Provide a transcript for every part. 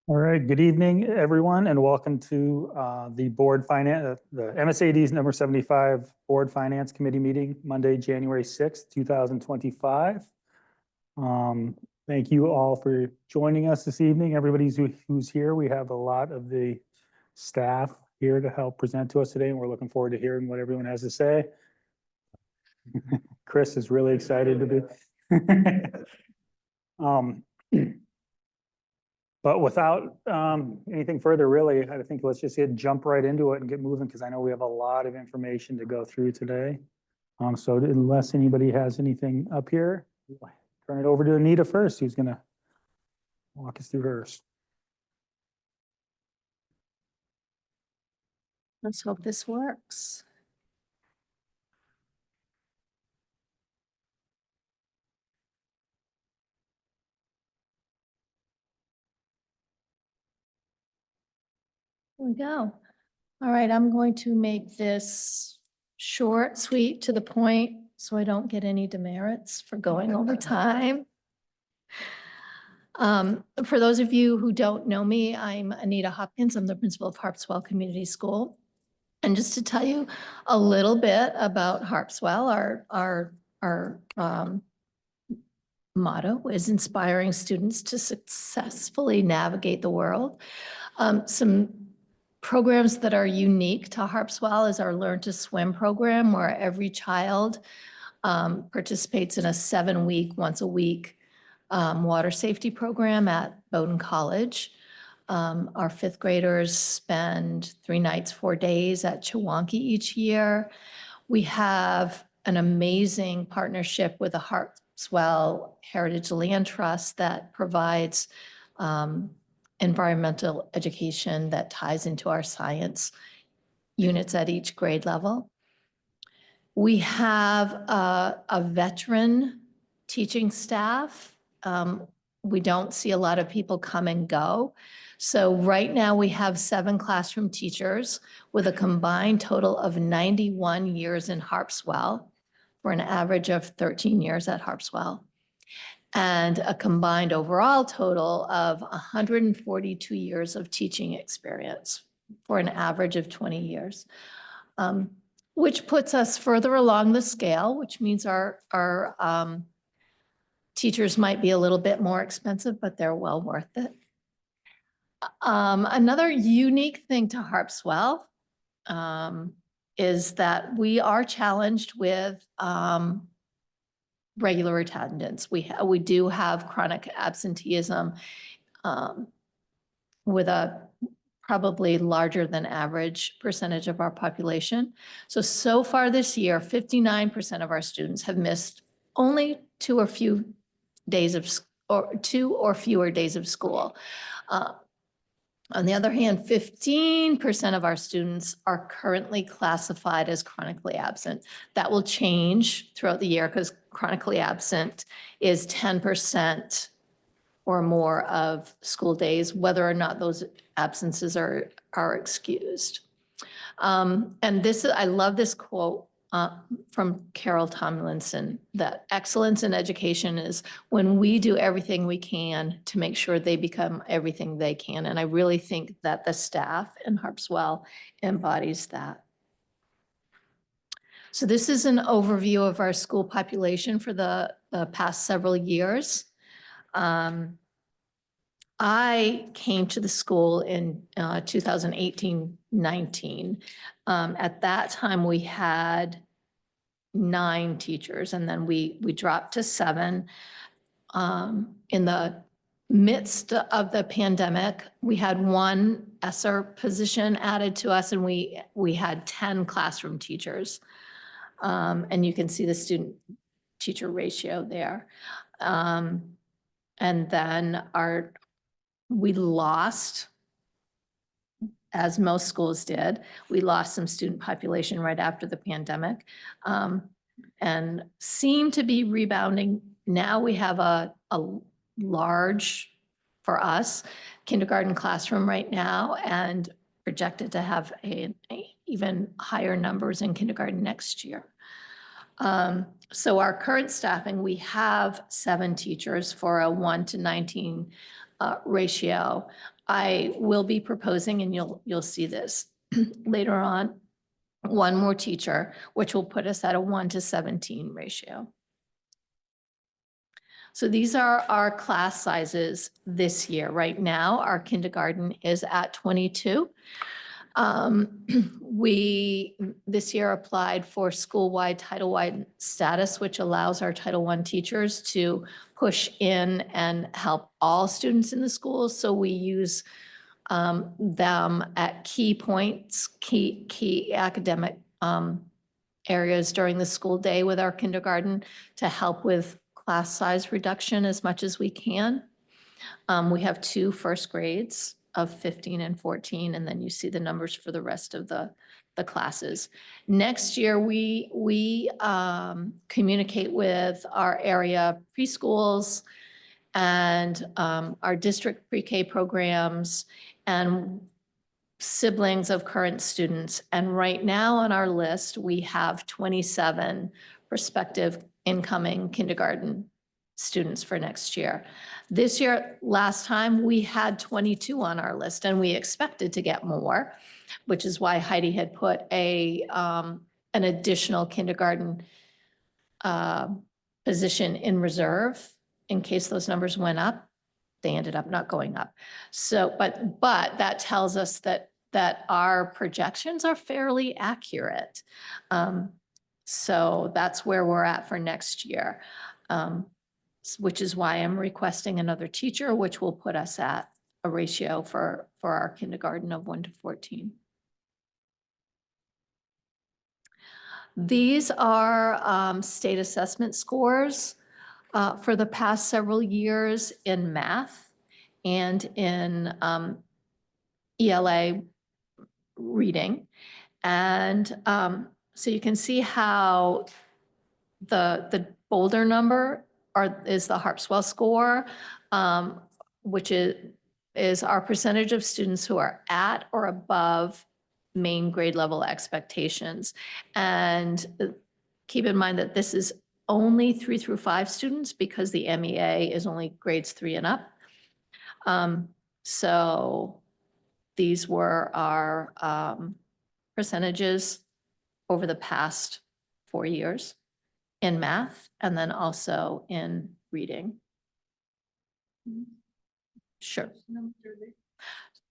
All right, good evening, everyone, and welcome to the the MSAD's number 75 Board Finance Committee meeting, Monday, January 6th, 2025. Thank you all for joining us this evening. Everybody who's here, we have a lot of the staff here to help present to us today, and we're looking forward to hearing what everyone has to say. Chris is really excited to be. But without anything further, really, I think let's just jump right into it and get moving, because I know we have a lot of information to go through today. So unless anybody has anything up here, turn it over to Anita first, who's going to walk us through hers. Let's hope this works. Here we go. All right, I'm going to make this short, sweet, to the point, so I don't get any demerits for going over time. For those of you who don't know me, I'm Anita Hopkins. I'm the principal of Harpswell Community School. And just to tell you a little bit about Harpswell, our motto is inspiring students to successfully navigate the world. Some programs that are unique to Harpswell is our Learn to Swim program, where every child participates in a 7-week, once a week water safety program at Bowdoin College. Our 5th graders spend 3 nights, 4 days at Chewonki each year. We have an amazing partnership with the Harpswell Heritage Land Trust that provides environmental education that ties into our science units at each grade level. We have a veteran teaching staff. We don't see a lot of people come and go. So right now we have 7 classroom teachers with a combined total of 91 years in Harpswell, for an average of 13 years at Harpswell, and a combined overall total of 142 years of teaching experience, for an average of 20 years, which puts us further along the scale, which means our teachers might be a little bit more expensive, but they're well worth it. Another unique thing to Harpswell is that we are challenged with regular attendance. We do have chronic absenteeism with a probably larger than average percentage of our population. So far this year, 59% of our students have missed only 2 or fewer days of school. On the other hand, 15% of our students are currently classified as chronically absent. That will change throughout the year, because chronically absent is 10% or more of school days, whether or not those absences are excused. And I love this quote from Carol Tomlinson, that excellence in education is when we do everything we can to make sure they become everything they can. And I really think that the staff in Harpswell embodies that. So this is an overview of our school population for the past several years. I came to the school in 2018-19. At that time, we had 9 teachers, and then we dropped to 7. In the midst of the pandemic, we had 1 ESSER position added to us, and we had 10 classroom teachers. And you can see the student-teacher ratio there. And then we lost, as most schools did, we lost some student population right after the pandemic, and seem to be rebounding. Now we have a large, for us, kindergarten classroom right now, and projected to have even higher numbers in kindergarten next year. So our current staffing, we have 7 teachers for a 1 to 19 ratio. I will be proposing, and you'll see this later on, one more teacher, which will put us at a 1:17 ratio. So these are our class sizes this year. Right now, our kindergarten is at 22. We this year applied for school-wide Title-wide status, which allows our Title I teachers to push in and help all students in the schools. So we use them at key points, key academic areas during the school day with our kindergarten to help with class size reduction as much as we can. We have 2 first grades of 15 and 14, and then you see the numbers for the rest of the classes. Next year, we communicate with our area preschools and our district pre-K programs and siblings of current students. And right now on our list, we have 27 prospective incoming kindergarten students for next year. This year, last time, we had 22 on our list, and we expected to get more, which is why Heidi had put an additional kindergarten position in reserve in case those numbers went up. They ended up not going up. So, but that tells us that our projections are fairly accurate. So that's where we're at for next year, which is why I'm requesting another teacher, which will put us at a ratio for our kindergarten of 1:14. These are state assessment scores for the past several years in math and in ELA reading. And so you can see how the bolder number is the Harpswell score, which is our percentage of students who are at or above main grade level expectations. And keep in mind that this is only 3 through 5 students because the MEA is only grades 3 and up. So these were our percentages over the past 4 years in math and then also in reading. Sure.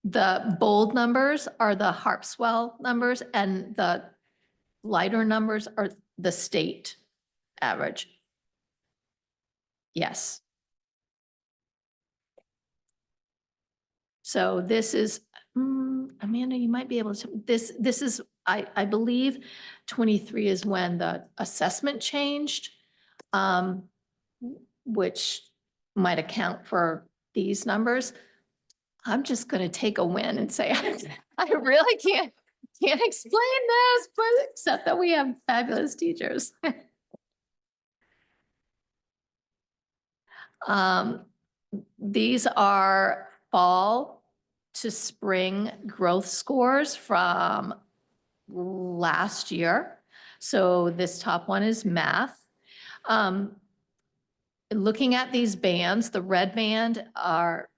The bold numbers are the Harpswell numbers and the lighter numbers are the state average. Yes. So this is, Amanda, you might be able to, this is, I believe 23 is when the assessment changed, which might account for these numbers. I'm just going to take a win and say, I really can't explain this, but except that we have fabulous teachers. These are fall to spring growth scores from last year. So this top one is math. Looking at these bands, the red band are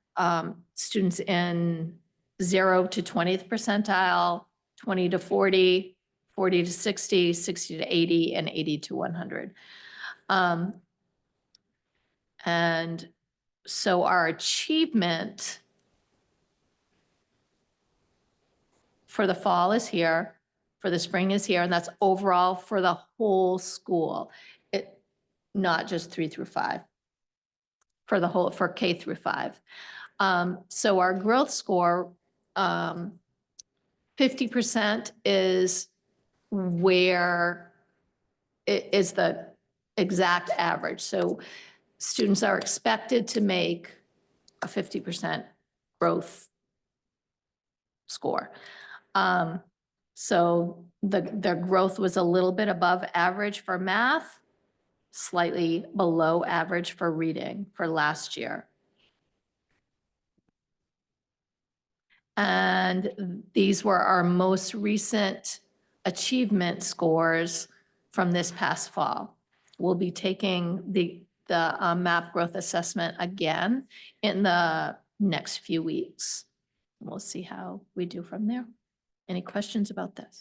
students in 0 to 20th percentile, 20 to 40, 40 to 60, 60 to 80, and 80 to 100. And so our achievement for the fall is here, for the spring is here, and that's overall for the whole school. Not just 3 through 5, for the whole, for K through 5. So our growth score, 50% is where it is the exact average. So students are expected to make a 50% growth score. So their growth was a little bit above average for math, slightly below average for reading for last year. And these were our most recent achievement scores from this past fall. We'll be taking the MAP growth assessment again in the next few weeks. We'll see how we do from there. Any questions about this?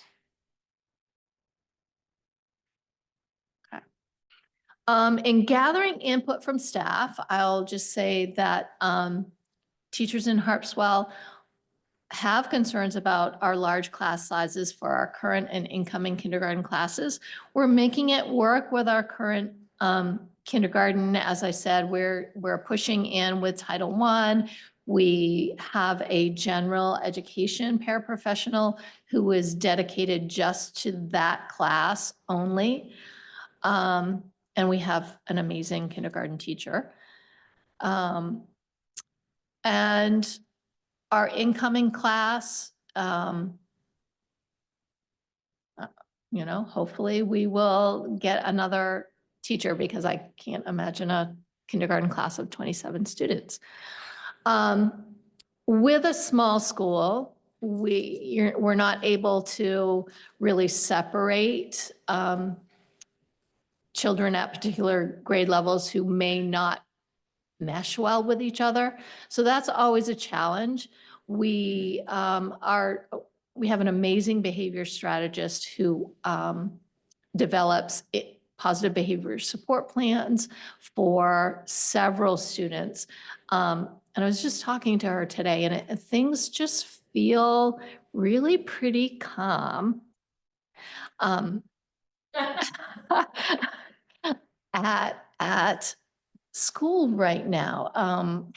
Okay. In gathering input from staff, I'll just say that teachers in Harpswell have concerns about our large class sizes for our current and incoming kindergarten classes. We're making it work with our current kindergarten. As I said, we're pushing in with Title I. We have a general education paraprofessional who is dedicated just to that class only. And we have an amazing kindergarten teacher. And our incoming class, hopefully we will get another teacher because I can't imagine a kindergarten class of 27 students. With a small school, we're not able to really separate children at particular grade levels who may not mesh well with each other. So that's always a challenge. We have an amazing behavior strategist who develops positive behavior support plans for several students. And I was just talking to her today, and things just feel really pretty calm. At school right now.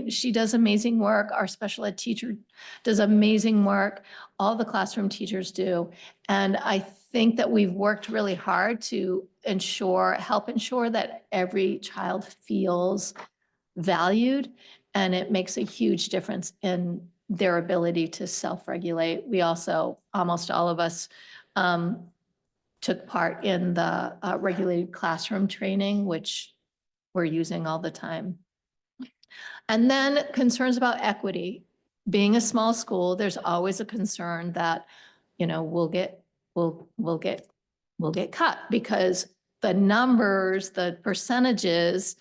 She does amazing work. Our special ed teacher does amazing work. All the classroom teachers do. And I think that we've worked really hard to help ensure that every child feels valued, and it makes a huge difference in their ability to self-regulate. We also, almost all of us, took part in the regulated classroom training, which we're using all the time. And then concerns about equity. Being a small school, there's always a concern that, we'll get cut because the numbers, the percentages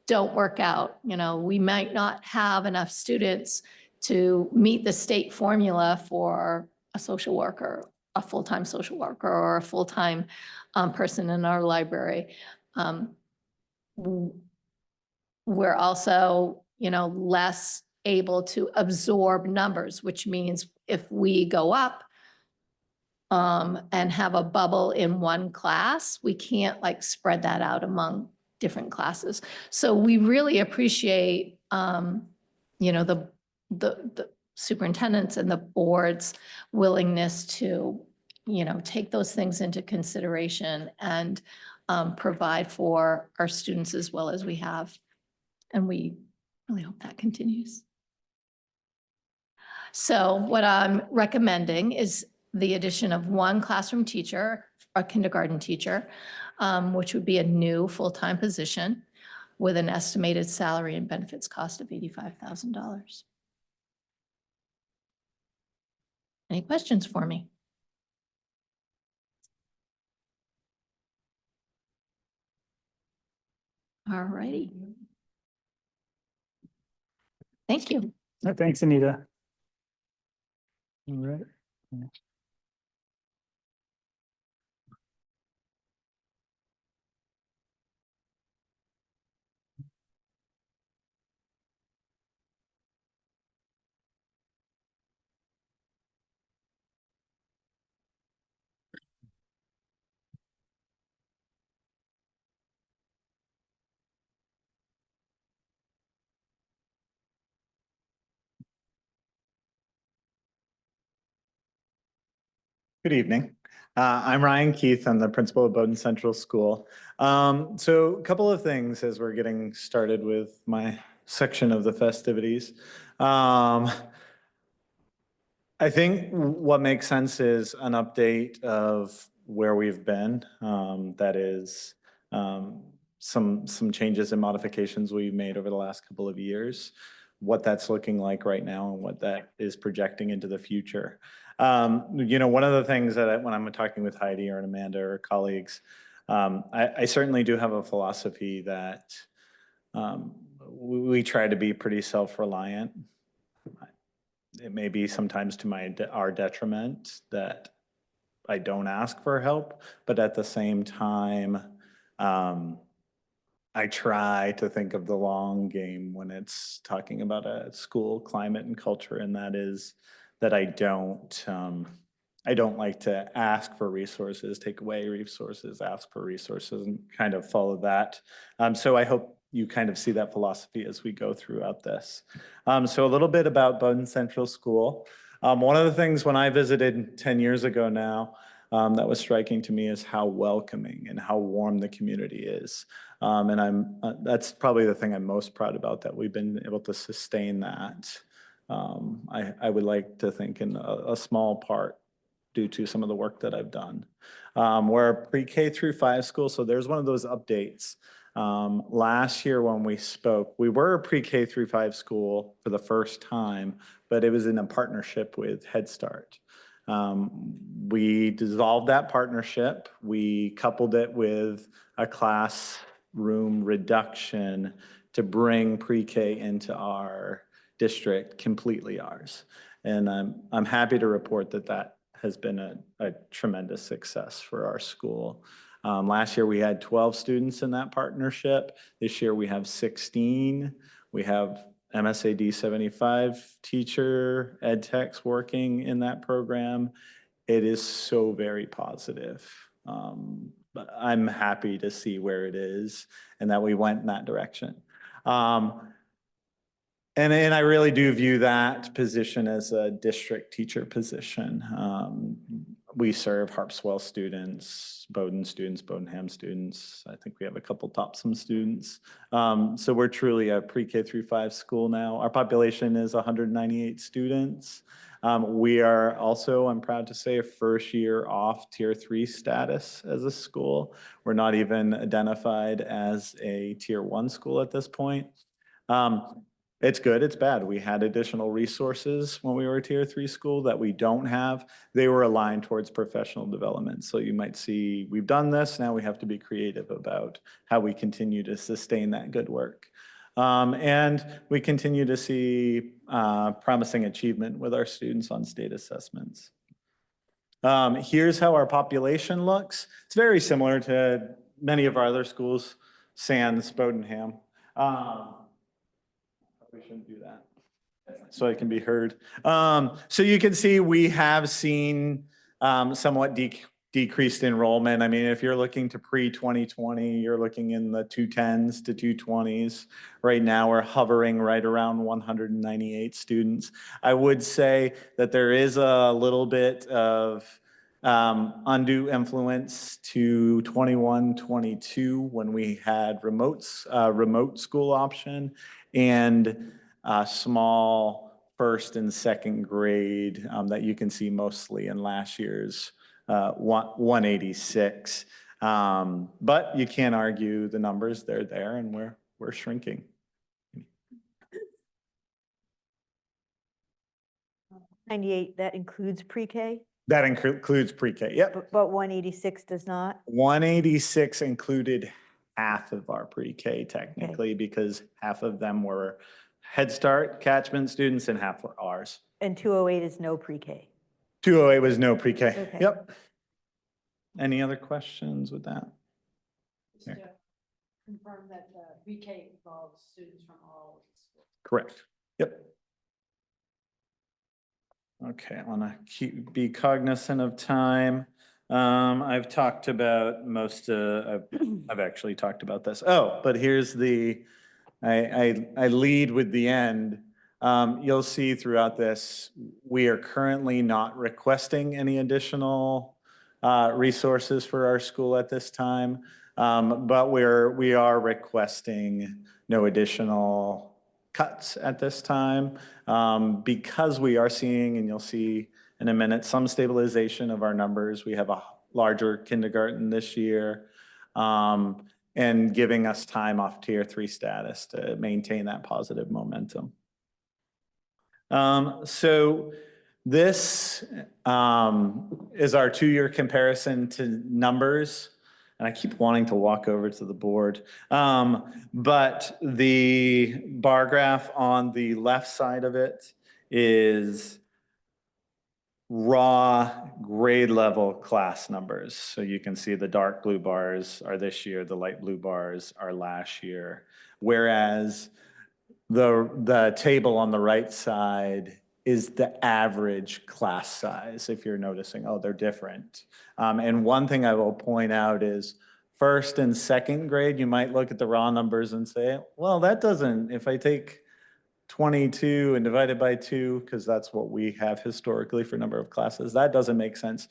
don't work out. We might not have enough students to meet the state formula for a social worker, a full-time social worker, or a full-time person in our library. We're also, less able to absorb numbers, which means if we go up and have a bubble in one class, we can't spread that out among different classes. So we really appreciate, the superintendents and the board's willingness to, take those things into consideration and provide for our students as well as we have. And we really hope that continues. So what I'm recommending is the addition of one classroom teacher, a kindergarten teacher, which would be a new full-time position with an estimated salary and benefits cost of $85,000. Any questions for me? All righty. Thank you. Thanks, Anita. All right. Good evening. I'm Ryan Keith. I'm the principal of Bowdoin Central School. So a couple of things as we're getting started with my section of the festivities. I think what makes sense is an update of where we've been. That is some changes and modifications we've made over the last couple of years, what that's looking like right now and what that is projecting into the future. One of the things that when I'm talking with Heidi or Amanda or colleagues, I certainly do have a philosophy that we try to be pretty self-reliant. It may be sometimes to our detriment that I don't ask for help, but at the same time, I try to think of the long game when it's talking about a school climate and culture, and that is that I don't like to ask for resources, take away resources, ask for resources, and kind of follow that. So I hope you kind of see that philosophy as we go throughout this. So a little bit about Bowdoin Central School. One of the things when I visited 10 years ago now, that was striking to me is how welcoming and how warm the community is. And that's probably the thing I'm most proud about, that we've been able to sustain that. I would like to think in a small part due to some of the work that I've done. We're a pre-K through 5 school, so there's one of those updates. Last year when we spoke, we were a pre-K through 5 school for the first time, but it was in a partnership with Head Start. We dissolved that partnership. We coupled it with a classroom reduction to bring pre-K into our district, completely ours. And I'm happy to report that that has been a tremendous success for our school. Last year we had 12 students in that partnership. This year we have 16. We have MSAD75 teacher ed techs working in that program. It is so very positive. But I'm happy to see where it is and that we went in that direction. And I really do view that position as a district teacher position. We serve Harpswell students, Bowdoin students, Bowdenham students. I think we have a couple Topsom students. So we're truly a pre-K through 5 school now. Our population is 198 students. We are also, I'm proud to say, a first year off Tier 3 status as a school. We're not even identified as a Tier 1 school at this point. It's good, it's bad. We had additional resources when we were a Tier 3 school that we don't have. They were aligned towards professional development. So you might see, we've done this, now we have to be creative about how we continue to sustain that good work. And we continue to see promising achievement with our students on state assessments. Here's how our population looks. It's very similar to many of our other schools, sans Bowdenham. We shouldn't do that, so it can be heard. So you can see we have seen somewhat decreased enrollment. I mean, if you're looking to pre-2020, you're looking in the 210s to 220s. Right now, we're hovering right around 198 students. I would say that there is a little bit of undue influence to 21, 22 when we had remote school option, and small first and second grade that you can see mostly in last year's 186. But you can't argue the numbers, they're there, and we're shrinking. 98, that includes pre-K, That includes pre-K, yep. but 186 does not? 186 included half of our pre-K technically, because half of them were Head Start catchment students and half were ours. And 208 is no pre-K? 208 was no pre-K, Okay. yep. Any other questions with that? Just to confirm that the pre-K involves students from all schools. Correct, yep. Okay, I want to be cognizant of time. I've talked about most, I've actually talked about this. Oh, but here's the, I lead with the end. You'll see throughout this, we are currently not requesting any additional resources for our school at this time, but we are requesting no additional cuts at this time, because we are seeing, and you'll see in a minute, some stabilization of our numbers. We have a larger kindergarten this year, and giving us time off Tier 3 status to maintain that positive momentum. So this is our 2-year comparison to numbers. and I keep wanting to walk over to the board. But the bar graph on the left side of it is raw grade level class numbers. So you can see the dark blue bars are this year, the light blue bars are last year. Whereas the table on the right side is the average class size, if you're noticing, oh, they're different. And one thing I will point out is first and second grade, you might look at the raw numbers and say, well, that doesn't, if I take 22 and divide it by 2, because that's what we have historically for number of classes, that doesn't make sense.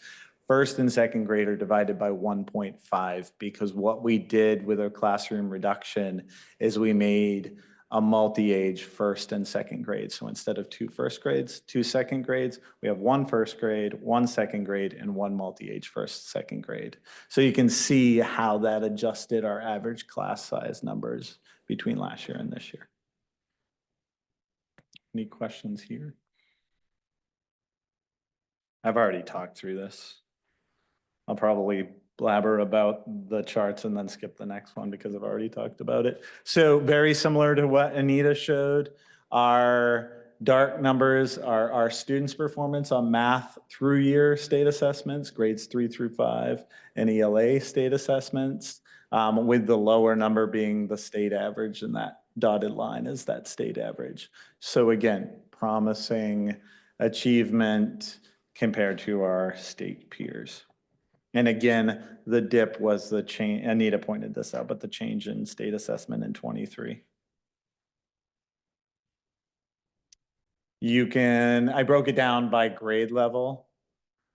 First and second grade are divided by 1.5, because what we did with our classroom reduction is we made a multi-age first and second grade. So instead of 2 first grades, 2 second grades, we have 1 first grade, 1 second grade, and 1 multi-age first, second grade. So you can see how that adjusted our average class size numbers between last year and this year. Any questions here? I've already talked through this. I'll probably blabber about the charts and then skip the next one because I've already talked about it. So very similar to what Anita showed, our dark numbers are our students' performance on math through year state assessments, grades 3 through 5, and ELA state assessments, with the lower number being the state average, and that dotted line is that state average. So again, promising achievement compared to our state peers. And again, the dip was the change, Anita pointed this out, but the change in state assessment in 23. You can, I broke it down by grade level.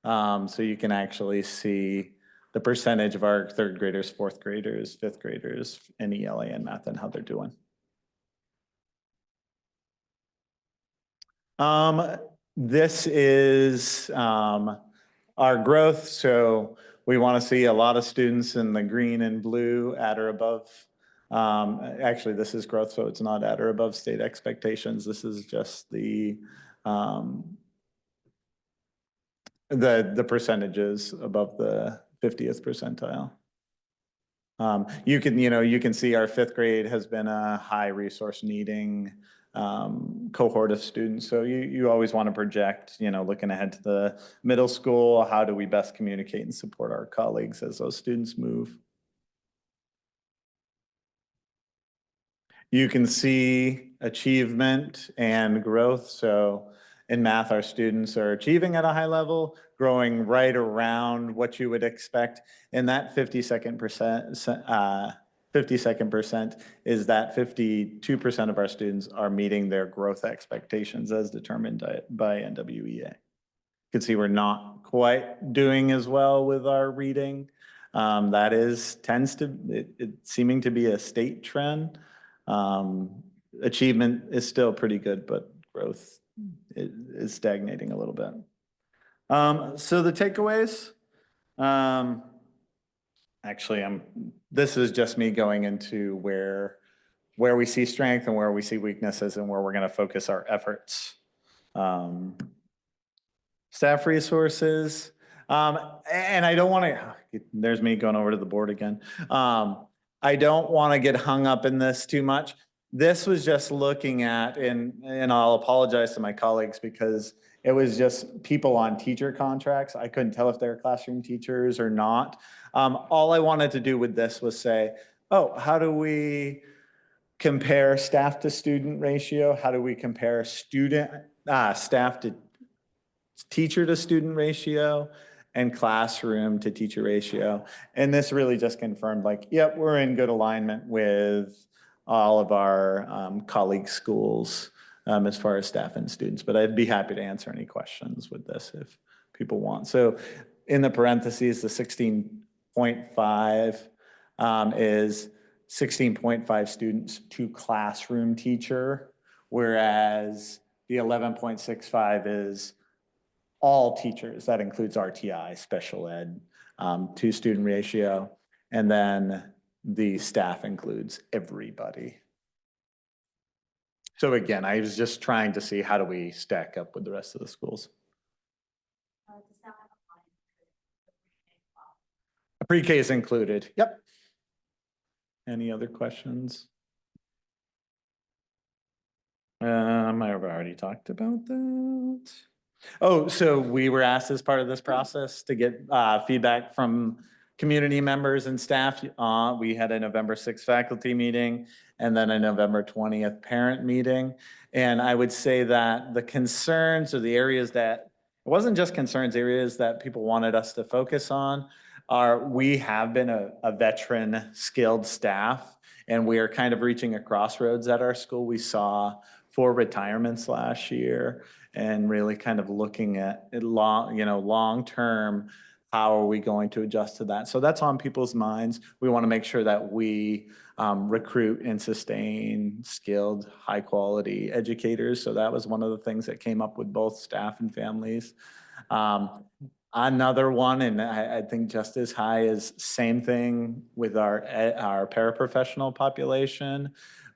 So you can actually see the percentage of our 3rd graders, 4th graders, 5th graders in ELA and math and how they're doing. This is our growth. So we want to see a lot of students in the green and blue at or above. Actually, this is growth, so it's not at or above state expectations. This is just the percentages above the 50th percentile. You can see our 5th grade has been a high resource needing cohort of students. So you always want to project, looking ahead to the middle school, how do we best communicate and support our colleagues as those students move? You can see achievement and growth. So in math, our students are achieving at a high level, growing right around what you would expect. And that 52nd percent is that 52% of our students are meeting their growth expectations as determined by NWEA. You can see we're not quite doing as well with our reading. That tends to seeming to be a state trend. Achievement is still pretty good, but growth is stagnating a little bit. So the takeaways, actually, this is just me going into where we see strength and where we see weaknesses and where we're going to focus our efforts. Staff resources, and I don't want to, there's me going over to the board again. I don't want to get hung up in this too much. This was just looking at, and I'll apologize to my colleagues because it was just people on teacher contracts. I couldn't tell if they're classroom teachers or not. All I wanted to do with this was say, oh, how do we compare staff to student ratio? How do we compare staff to teacher to student ratio and classroom to teacher ratio? And this really just confirmed yep, we're in good alignment with all of our colleague schools as far as staff and students, but I'd be happy to answer any questions with this if people want. So in the parentheses, the 16.5 is 16.5 students to classroom teacher, whereas the 11.65 is all teachers. That includes RTI, special ed, to student ratio, and then the staff includes everybody. So again, I was just trying to see how do we stack up with the rest of the schools. Pre-K is included, yep. Any other questions? I've already talked about that. Oh, so we were asked as part of this process to get feedback from community members and staff. We had a November 6th faculty meeting and then a November 20th parent meeting. And I would say that the concerns or the areas that, it wasn't just concerns, areas that people wanted us to focus on are, we have been a veteran skilled staff, and we are kind of reaching a crossroads at our school. We saw 4 retirements last year, and really kind of looking at it long-term, how are we going to adjust to that? So that's on people's minds. We want to make sure that we recruit and sustain skilled, high-quality educators. So that was one of the things that came up with both staff and families. Another one, and I think just as high, is same thing with our paraprofessional population.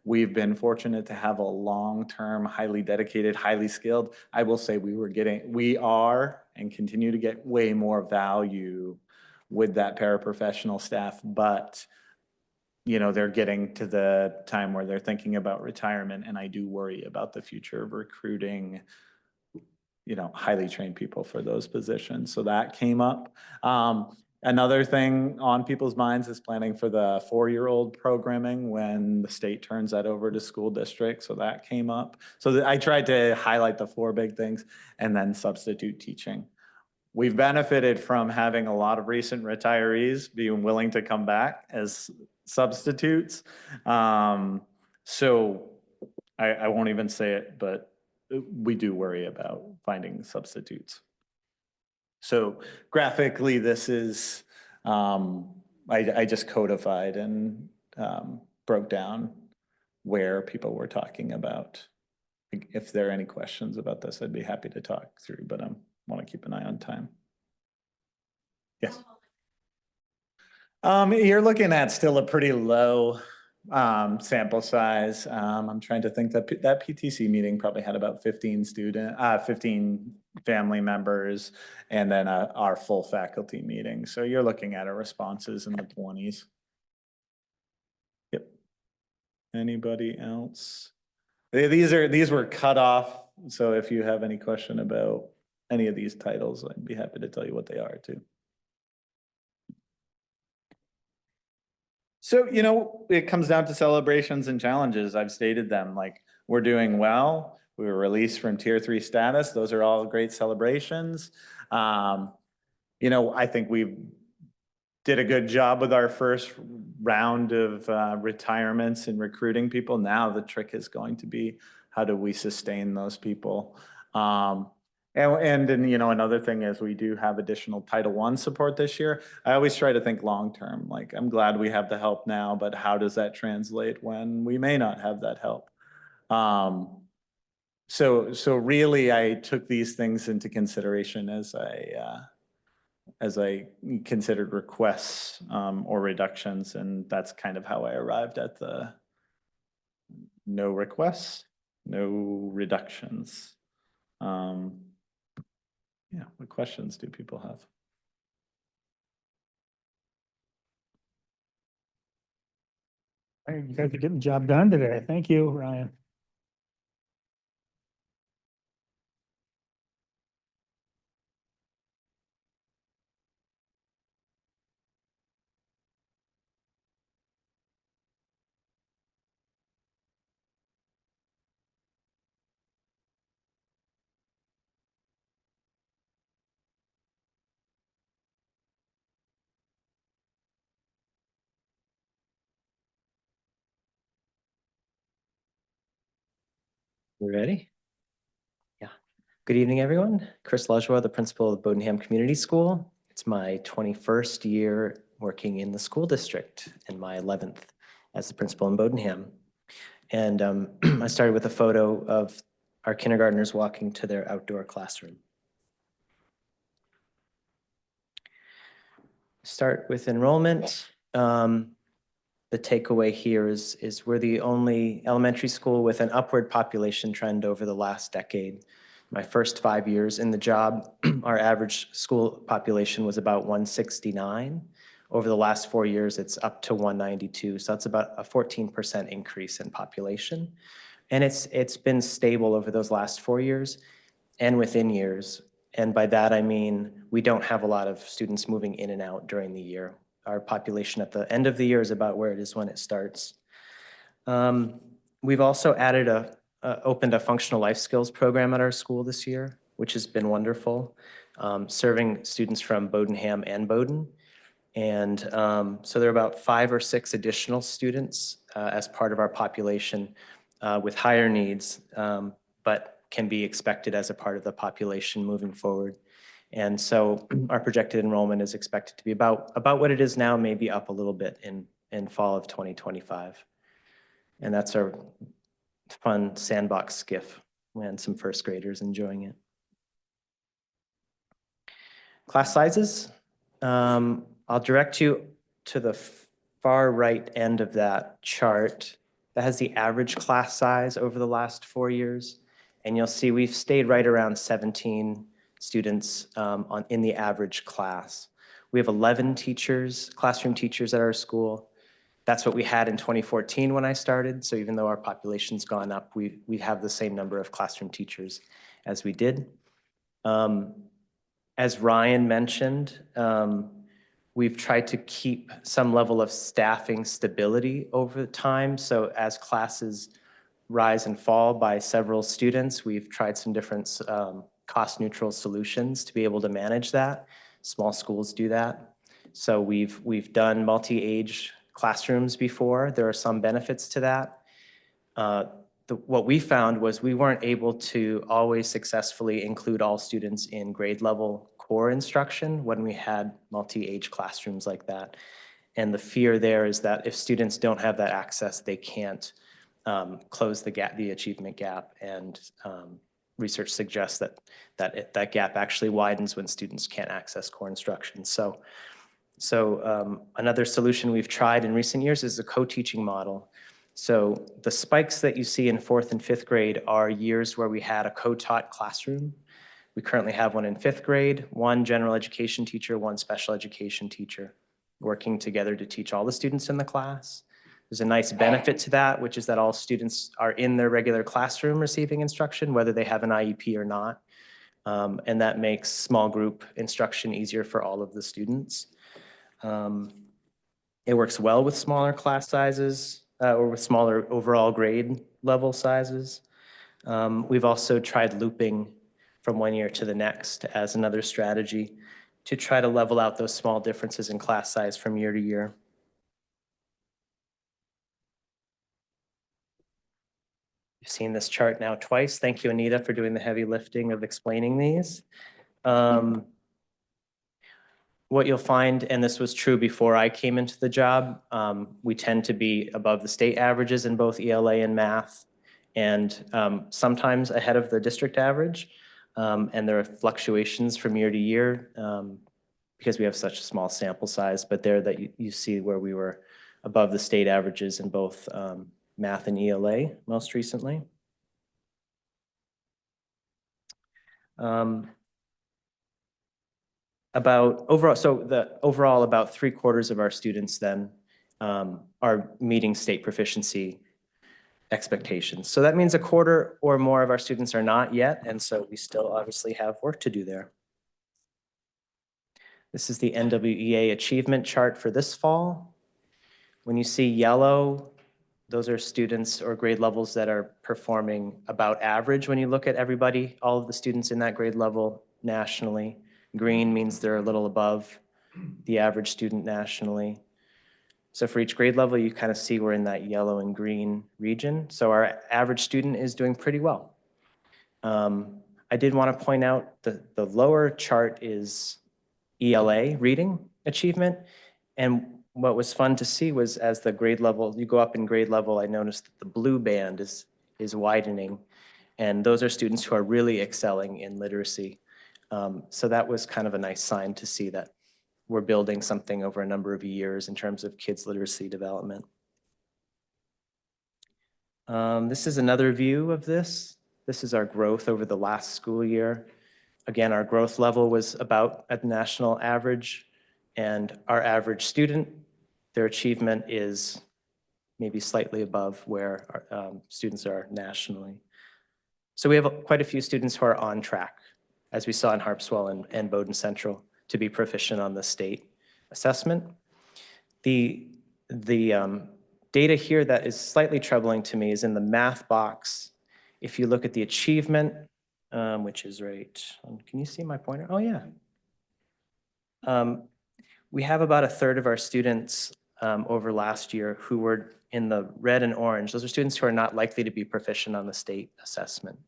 We've been fortunate to have a long-term, highly dedicated, highly skilled. I will say we are and continue to get way more value with that paraprofessional staff, but they're getting to the time where they're thinking about retirement, and I do worry about the future of recruiting highly trained people for those positions. So that came up. Another thing on people's minds is planning for the 4-year-old programming when the state turns that over to school districts. So that came up. So I tried to highlight the 4 big things, and then substitute teaching. We've benefited from having a lot of recent retirees being willing to come back as substitutes. So I won't even say it, but we do worry about finding substitutes. So graphically, this is, I just codified and broke down where people were talking about. If there are any questions about this, I'd be happy to talk through, but I want to keep an eye on time. Yes. You're looking at still a pretty low sample size. I'm trying to think that PTC meeting probably had about 15 family members, and then our full faculty meeting. So you're looking at responses in the 20s. Yep. Anybody else? These were cut off. So if you have any question about any of these titles, I'd be happy to tell you what they are too. So, it comes down to celebrations and challenges. I've stated them, like, we're doing well. We were released from Tier 3 status. Those are all great celebrations. I think we did a good job with our first round of retirements and recruiting people. Now the trick is going to be, how do we sustain those people? And then, another thing is, we do have additional Title I support this year. I always try to think long-term, like, I'm glad we have the help now, but how does that translate when we may not have that help? So really, I took these things into consideration as I considered requests or reductions, and that's kind of how I arrived at the no requests, no reductions. Yeah, what questions do people have? Hey, you guys are getting the job done today. Thank you, Ryan. We ready? Yeah. Good evening, everyone. Chris Lajoie, the principal of Bodenham Community School. It's my 21st year working in the school district and my 11th as the principal in Bodenham. And I started with a photo of our kindergartners walking to their outdoor classroom. Start with enrollment. The takeaway here is we're the only elementary school with an upward population trend over the last decade. My first 5 years in the job, our average school population was about 169. Over the last 4 years, it's up to 192. So that's about a 14% increase in population. And it's been stable over those last 4 years and within years. And by that, I mean, we don't have a lot of students moving in and out during the year. Our population at the end of the year is about where it is when it starts. We've also added opened a functional life skills program at our school this year, which has been wonderful, serving students from Bodenham and Bowdoin. And so there are about 5 or 6 additional students as part of our population with higher needs, but can be expected as a part of the population moving forward. And so our projected enrollment is expected to be about what it is now, maybe up a little bit in fall of 2025. And that's our fun sandbox skiff and some first graders enjoying it. Class sizes. I'll direct you to the far right end of that chart. That has the average class size over the last 4 years. And you'll see we've stayed right around 17 students in the average class. We have 11 teachers, classroom teachers at our school. That's what we had in 2014 when I started. So even though our population's gone up, we have the same number of classroom teachers as we did. As Ryan mentioned, we've tried to keep some level of staffing stability over time. So as classes rise and fall by several students, we've tried some different cost-neutral solutions to be able to manage that. Small schools do that. So we've done multi-age classrooms before. There are some benefits to that. What we found was we weren't able to always successfully include all students in grade level core instruction when we had multi-age classrooms like that. And the fear there is that if students don't have that access, they can't close the gap, the achievement gap. And research suggests that gap actually widens when students can't access core instruction. So another solution we've tried in recent years is a co-teaching model. So the spikes that you see in 4th and 5th grade are years where we had a co-taught classroom. We currently have one in 5th grade, one general education teacher, one special education teacher, working together to teach all the students in the class. There's a nice benefit to that, which is that all students are in their regular classroom receiving instruction, whether they have an IEP or not. And that makes small group instruction easier for all of the students. It works well with smaller class sizes or with smaller overall grade level sizes. We've also tried looping from one year to the next as another strategy to try to level out those small differences in class size from year to year. You've seen this chart now twice. Thank you, Anita, for doing the heavy lifting of explaining these. What you'll find, and this was true before I came into the job, we tend to be above the state averages in both ELA and math, and sometimes ahead of the district average. And there are fluctuations from year to year because we have such a small sample size, but there that you see where we were above the state averages in both math and ELA most recently. About about 3/4 of our students then are meeting state proficiency expectations. So that means 1/4 or more of our students are not yet, and so we still obviously have work to do there. This is the NWEA achievement chart for this fall. When you see yellow, those are students or grade levels that are performing about average when you look at everybody, all of the students in that grade level nationally. Green means they're a little above the average student nationally. So for each grade level, you kind of see we're in that yellow and green region. So our average student is doing pretty well. I did want to point out the lower chart is ELA reading achievement. And what was fun to see was as the grade level, you go up in grade level, I noticed that the blue band is widening. And those are students who are really excelling in literacy. So that was kind of a nice sign to see that we're building something over a number of years in terms of kids' literacy development. This is another view of this. This is our growth over the last school year. Again, our growth level was about at the national average, And our average student, their achievement is maybe slightly above where our students are nationally. So we have quite a few students who are on track, as we saw in Harpswell and Bowdoin Central, to be proficient on the state assessment. The data here that is slightly troubling to me is in the math box. If you look at the achievement, which is right, can you see my pointer? Oh, yeah. We have about a third of our students over last year who were in the red and orange. Those are students who are not likely to be proficient on the state assessment.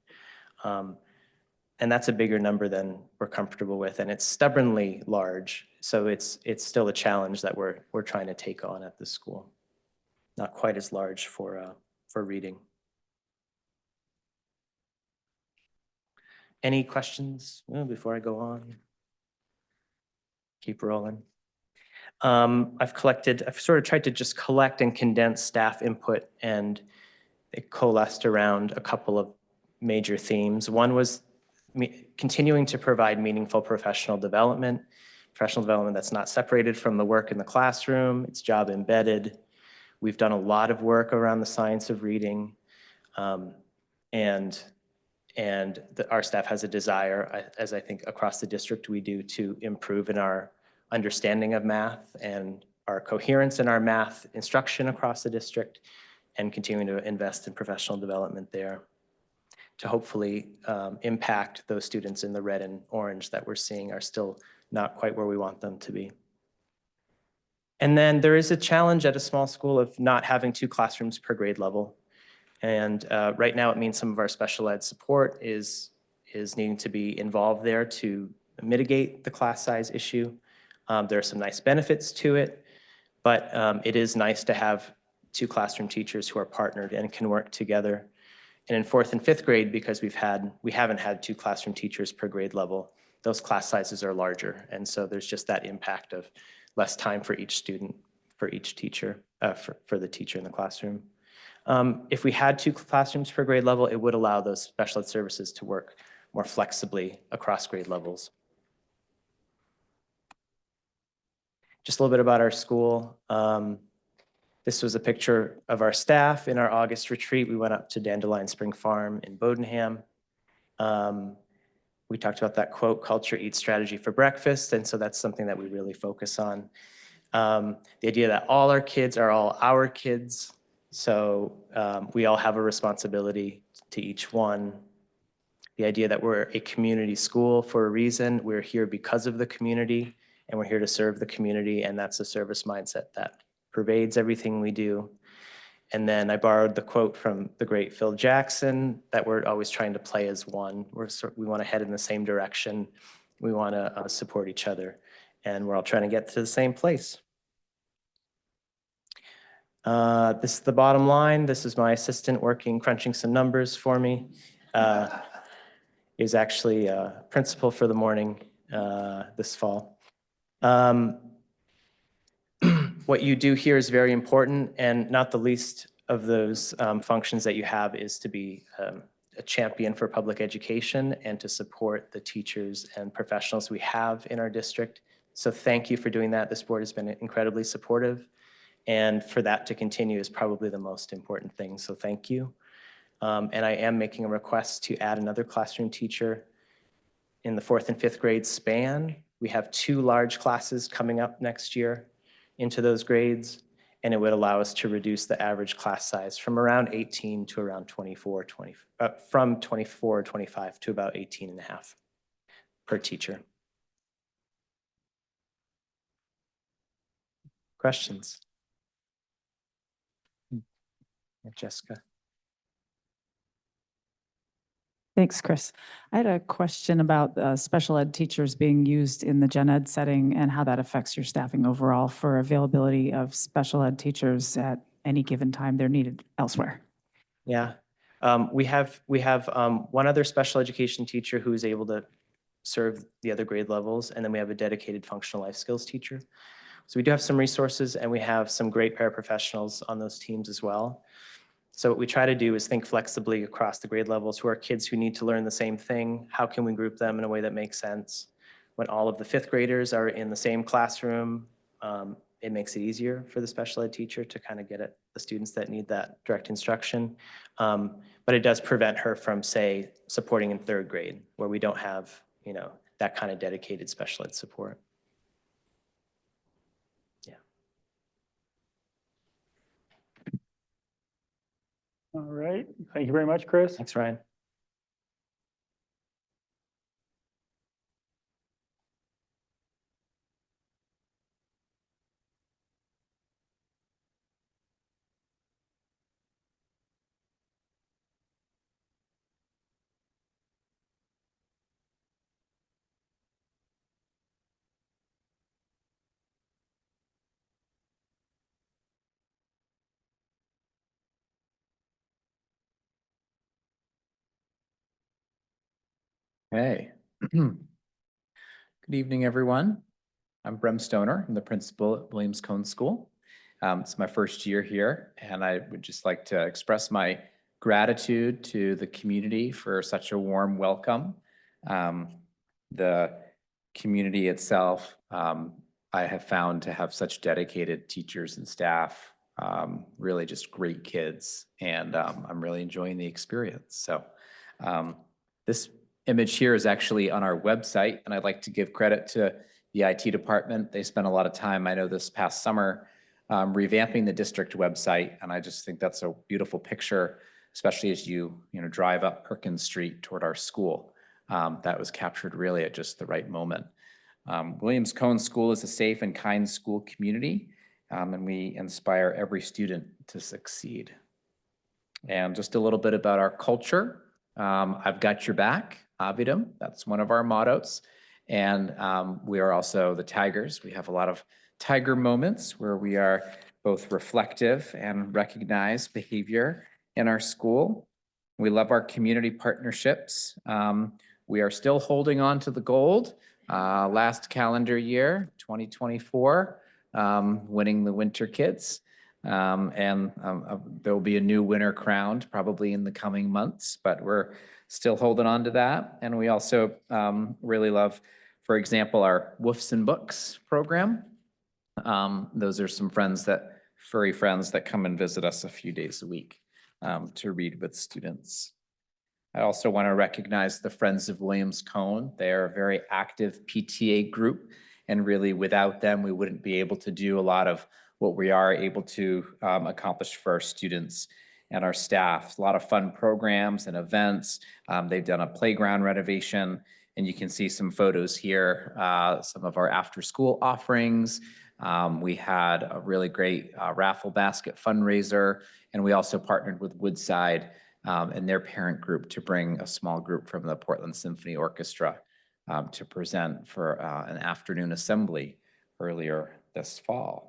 And that's a bigger number than we're comfortable with, and it's stubbornly large. So it's still a challenge that we're trying to take on at this school. Not quite as large for reading. Any questions before I go on? Keep rolling. I've sort of tried to just collect and condense staff input, and it coalesced around a couple of major themes. One was continuing to provide meaningful professional development that's not separated from the work in the classroom, it's job embedded. We've done a lot of work around the science of reading, and our staff has a desire, as I think across the district we do, to improve in our understanding of math and our coherence in our math instruction across the district, and continuing to invest in professional development there to hopefully impact those students in the red and orange that we're seeing are still not quite where we want them to be. And then there is a challenge at a small school of not having 2 classrooms per grade level. And right now it means some of our special ed support is needing to be involved there to mitigate the class size issue. There are some nice benefits to it, but it is nice to have 2 classroom teachers who are partnered and can work together. And in 4th and 5th grade, because we haven't had 2 classroom teachers per grade level, those class sizes are larger. And so there's just that impact of less time for each student, for each teacher, for the teacher in the classroom. If we had 2 classrooms per grade level, it would allow those special ed services to work more flexibly across grade levels. Just a little bit about our school. This was a picture of our staff in our August retreat. We went up to Dandelion Spring Farm in Bodenham. We talked about that quote, culture eats strategy for breakfast. And so that's something that we really focus on. The idea that all our kids are all our kids. So we all have a responsibility to each one. The idea that we're a community school for a reason. We're here because of the community, and we're here to serve the community. And that's a service mindset that pervades everything we do. And then I borrowed the quote from the great Phil Jackson that we're always trying to play as one. We want to head in the same direction. We want to support each other, and we're all trying to get to the same place. This is the bottom line. This is my assistant crunching some numbers for me. Is actually principal for the morning this fall. What you do here is very important, and not the least of those functions that you have is to be a champion for public education and to support the teachers and professionals we have in our district. So thank you for doing that. This board has been incredibly supportive, and for that to continue is probably the most important thing. So thank you. And I am making a request to add another classroom teacher in the 4th and 5th grade span. We have 2 large classes coming up next year into those grades, and it would allow us to reduce the average class size from around 18 to around 24, from 24, 25 to about 18 and a half per teacher. Questions? Jessica. Thanks, Chris. I had a question about special ed teachers being used in the gen ed setting and how that affects your staffing overall for availability of special ed teachers at any given time they're needed elsewhere. Yeah, we have one other special education teacher who is able to serve the other grade levels, and then we have a dedicated functional life skills teacher. So we do have some resources, and we have some great paraprofessionals on those teams as well. So what we try to do is think flexibly across the grade levels. Who are kids who need to learn the same thing? How can we group them in a way that makes sense? when all of the fifth graders are in the same classroom, it makes it easier for the special ed teacher to kind of get at the students that need that direct instruction. But it does prevent her from, say, supporting in third grade, where we don't have, you know, that kind of dedicated special ed support. Yeah. All right. Thank you very much, Chris. Thanks, Ryan. Hey. Good evening, everyone. I'm Brem Stoner. I'm the principal at Williams Cone School. It's my first year here, and I would just like to express my gratitude to the community for such a warm welcome. The community itself, I have found to have such dedicated teachers and staff, really just great kids, and I'm really enjoying the experience. So this image here is actually on our website, and I'd like to give credit to the IT department. They spent a lot of time, I know this past summer, revamping the district website, and I just think that's a beautiful picture, especially as you drive up Perkins Street toward our school. That was captured really at just the right moment. Williams Cone School is a safe and kind school community, and we inspire every student to succeed. And just a little bit about our culture. I've got your back, Avidum. That's one of our mottos. And we are also the Tigers. We have a lot of Tiger moments where we are both reflective and recognize behavior in our school. We love our community partnerships. We are still holding on to the gold. Last calendar year, 2024, winning the Winter Kids. There will be a new winner crowned probably in the coming months, but we're still holding on to that. And we also really love, for example, our Woofs and Books program. Those are some furry friends that come and visit us a few days a week to read with students. I also want to recognize the Friends of Williams Cone. They are a very active PTA group, and really without them, we wouldn't be able to do a lot of what we are able to accomplish for our students and our staff. A lot of fun programs and events. They've done a playground renovation, and you can see some photos here, some of our after-school offerings. We had a really great raffle basket fundraiser, and we also partnered with Woodside and their parent group to bring a small group from the Portland Symphony Orchestra to present for an afternoon assembly earlier this fall.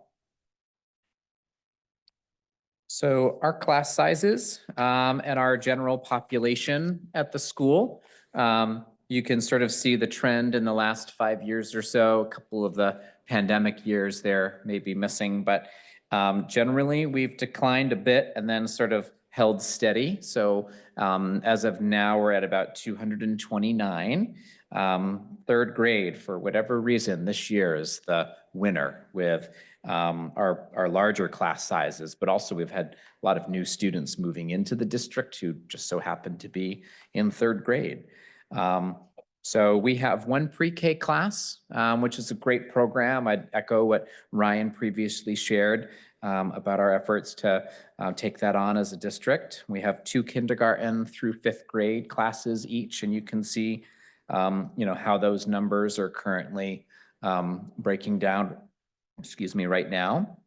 So our class sizes and our general population at the school, you can sort of see the trend in the last 5 years or so. A couple of the pandemic years there may be missing, but generally we've declined a bit and then sort of held steady. So as of now, we're at about 229. Third grade, for whatever reason, this year is the winner with our larger class sizes, but also we've had a lot of new students moving into the district who just so happen to be in third grade. So we have one pre-K class, which is a great program. I'd echo what Ryan previously shared about our efforts to take that on as a district. We have 2 kindergarten through 5th grade classes each, and you can see how those numbers are currently breaking down, right now.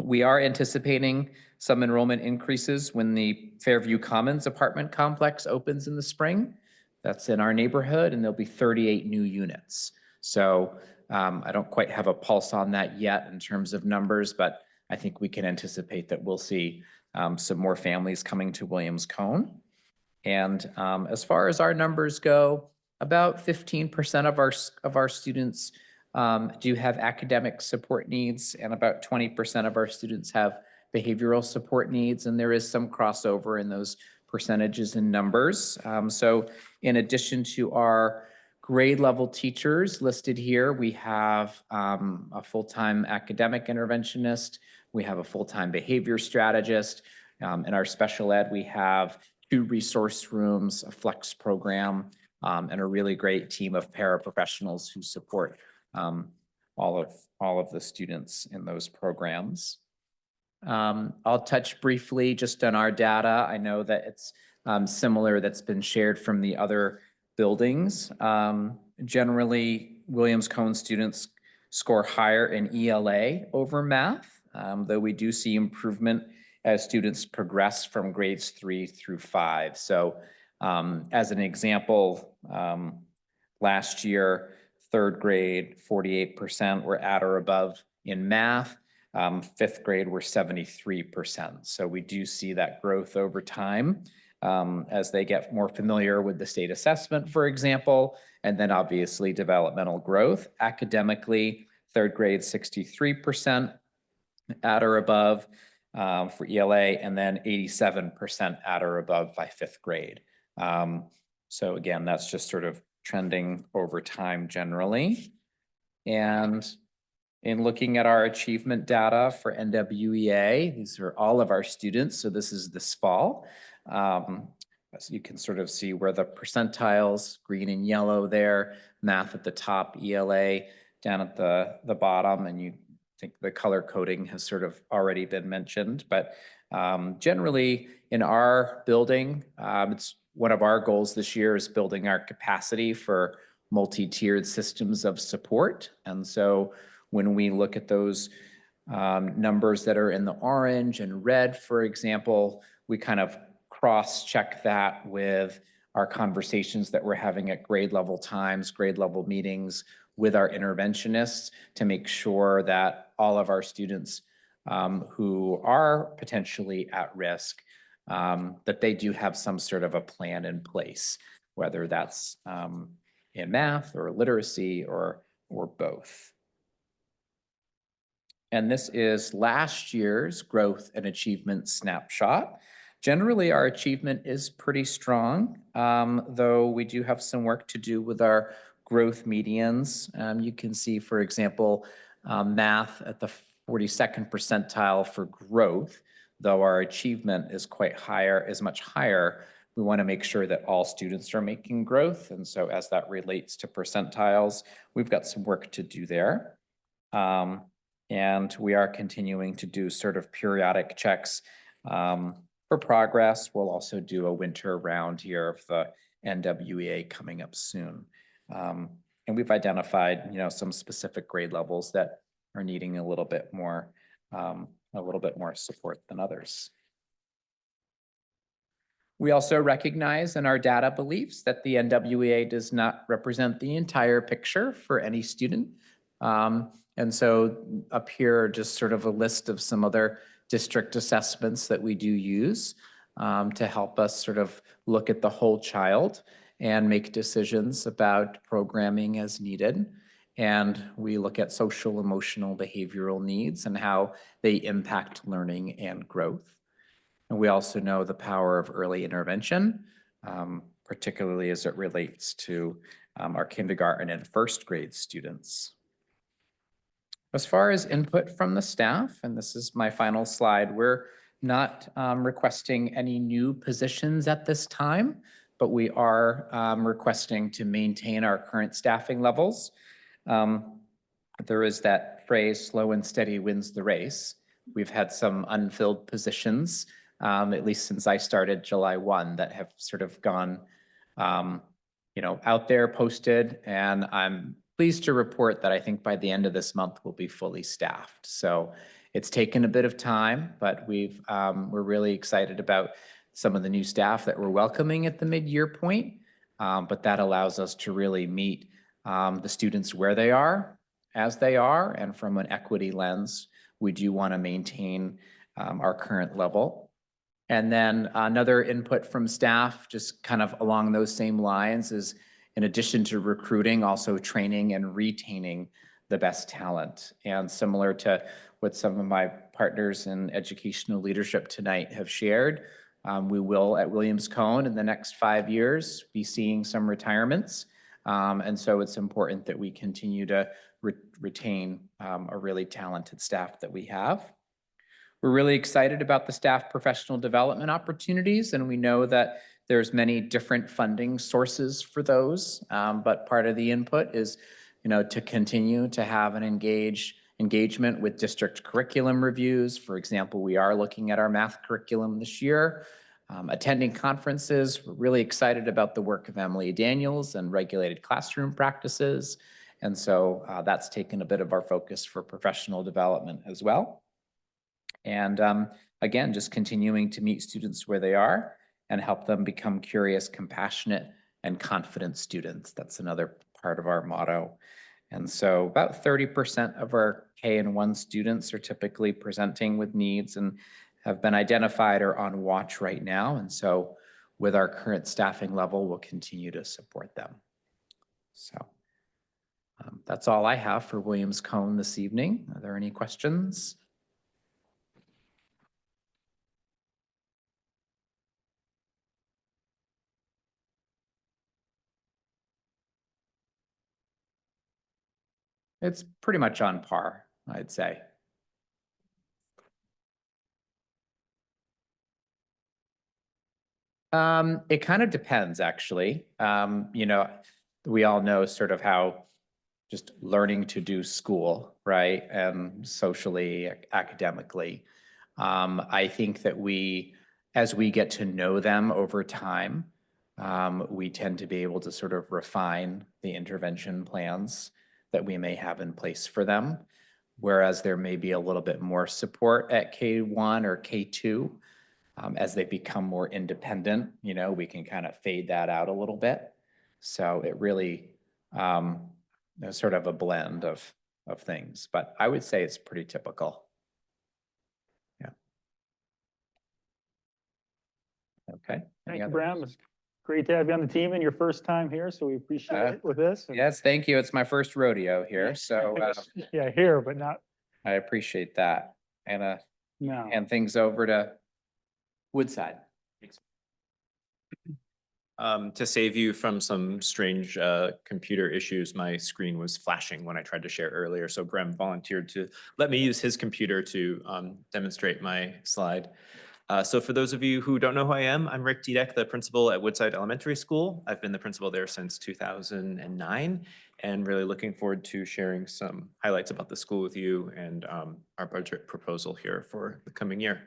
We are anticipating some enrollment increases when the Fairview Commons apartment complex opens in the spring. That's in our neighborhood, and there'll be 38 new units. So I don't quite have a pulse on that yet in terms of numbers, but I think we can anticipate that we'll see some more families coming to Williams Cone. And as far as our numbers go, about 15% of our students do have academic support needs, and about 20% of our students have behavioral support needs, and there is some crossover in those percentages and numbers. So in addition to our grade level teachers listed here. We have a full-time academic interventionist. We have a full-time behavior strategist. In our special ed, we have 2 resource rooms, a flex program, and a really great team of paraprofessionals who support all of the students in those programs. I'll touch briefly just on our data. I know that it's similar that's been shared from the other buildings. Generally, Williams-Cone students score higher in ELA over math, though we do see improvement as students progress from grades 3 through 5. So as an example, last year, 3rd grade, 48% were at or above in math. 5th grade were 73%. So we do see that growth over time as they get more familiar with the state assessment, for example, and then obviously developmental growth. Academically, 3rd grade, 63% at or above for ELA, and then 87% at or above by 5th grade. So again, that's just sort of trending over time generally. And in looking at our achievement data for NWEA, these are all of our students, so this is this fall. So you can sort of see where the percentiles, green and yellow there, math at the top, ELA down at the bottom, and you think the color coding has sort of already been mentioned. But generally in our building, it's one of our goals this year is building our capacity for multi-tiered systems of support. And so when we look at those numbers that are in the orange and red, for example, we kind of cross-check that with our conversations that we're having at grade level times, grade level meetings with our interventionists to make sure that all of our students who are potentially at risk, that they do have some sort of a plan in place, whether that's in math or literacy or both. And this is last year's growth and achievement snapshot. Generally, our achievement is pretty strong, though we do have some work to do with our growth medians. You can see, for example, math at the 42nd percentile for growth, though our achievement is much higher. We want to make sure that all students are making growth. And so as that relates to percentiles, we've got some work to do there. And we are continuing to do sort of periodic checks for progress. We'll also do a winter round here of the NWEA coming up soon. And we've identified, some specific grade levels that are needing a little bit more support than others. We also recognize in our data beliefs that the NWEA does not represent the entire picture for any student. And so up here, just sort of a list of some other district assessments that we do use to help us sort of look at the whole child and make decisions about programming as needed. And we look at social, emotional, behavioral needs and how they impact learning and growth. And we also know the power of early intervention, particularly as it relates to our kindergarten and 1st grade students. As far as input from the staff, and this is my final slide, we're not requesting any new positions at this time, but we are requesting to maintain our current staffing levels. There is that phrase, slow and steady wins the race. We've had some unfilled positions, at least since I started July 1, that have sort of gone, out there posted, and I'm pleased to report that I think by the end of this month we'll be fully staffed. So it's taken a bit of time, but we're really excited about some of the new staff that we're welcoming at the mid-year point. But that allows us to really meet the students where they are, as they are, and from an equity lens, we do want to maintain our current level. And then another input from staff, just kind of along those same lines, is in addition to recruiting, also training and retaining the best talent. And similar to what some of my partners in educational leadership tonight have shared, we will at Williams-Cone in the next 5 years be seeing some retirements. And so it's important that we continue to retain a really talented staff that we have. We're really excited about the staff professional development opportunities, and we know that there's many different funding sources for those. But part of the input is, to continue to have an engagement with district curriculum reviews. For example, we are looking at our math curriculum this year. Attending conferences, we're really excited about the work of Emily Daniels and regulated classroom practices. And so that's taken a bit of our focus for professional development as well. And again, just continuing to meet students where they are and help them become curious, compassionate, and confident students. That's another part of our motto. And so about 30% of our K-1 students are typically presenting with needs and have been identified or on watch right now. And so with our current staffing level, we'll continue to support them. So that's all I have for Williams-Cone this evening. Are there any questions? It's pretty much on par, I'd say. It kind of depends, actually. We all know sort of how just learning to do school, right? And socially, academically. I think that as we get to know them over time, we tend to be able to sort of refine the intervention plans that we may have in place for them. Whereas there may be a little bit more support at K-1 or K-2. As they become more independent, we can kind of fade that out a little bit. So it really there's sort of a blend of things, but I would say it's pretty typical. Yeah. Okay. Thank you, Bram. It's great to have you on the team and your first time here, so we appreciate it with this. Yes, thank you. It's my first rodeo here, so Yeah, here, but not, I appreciate that. And no. hand things over to Woodside. To save you from some strange computer issues, my screen was flashing when I tried to share earlier. So Brem volunteered to let me use his computer to demonstrate my slide. So for those of you who don't know who I am, I'm Rick Dudek, the principal at Woodside Elementary School. I've been the principal there since 2009 and really looking forward to sharing some highlights about the school with you and our budget proposal here for the coming year.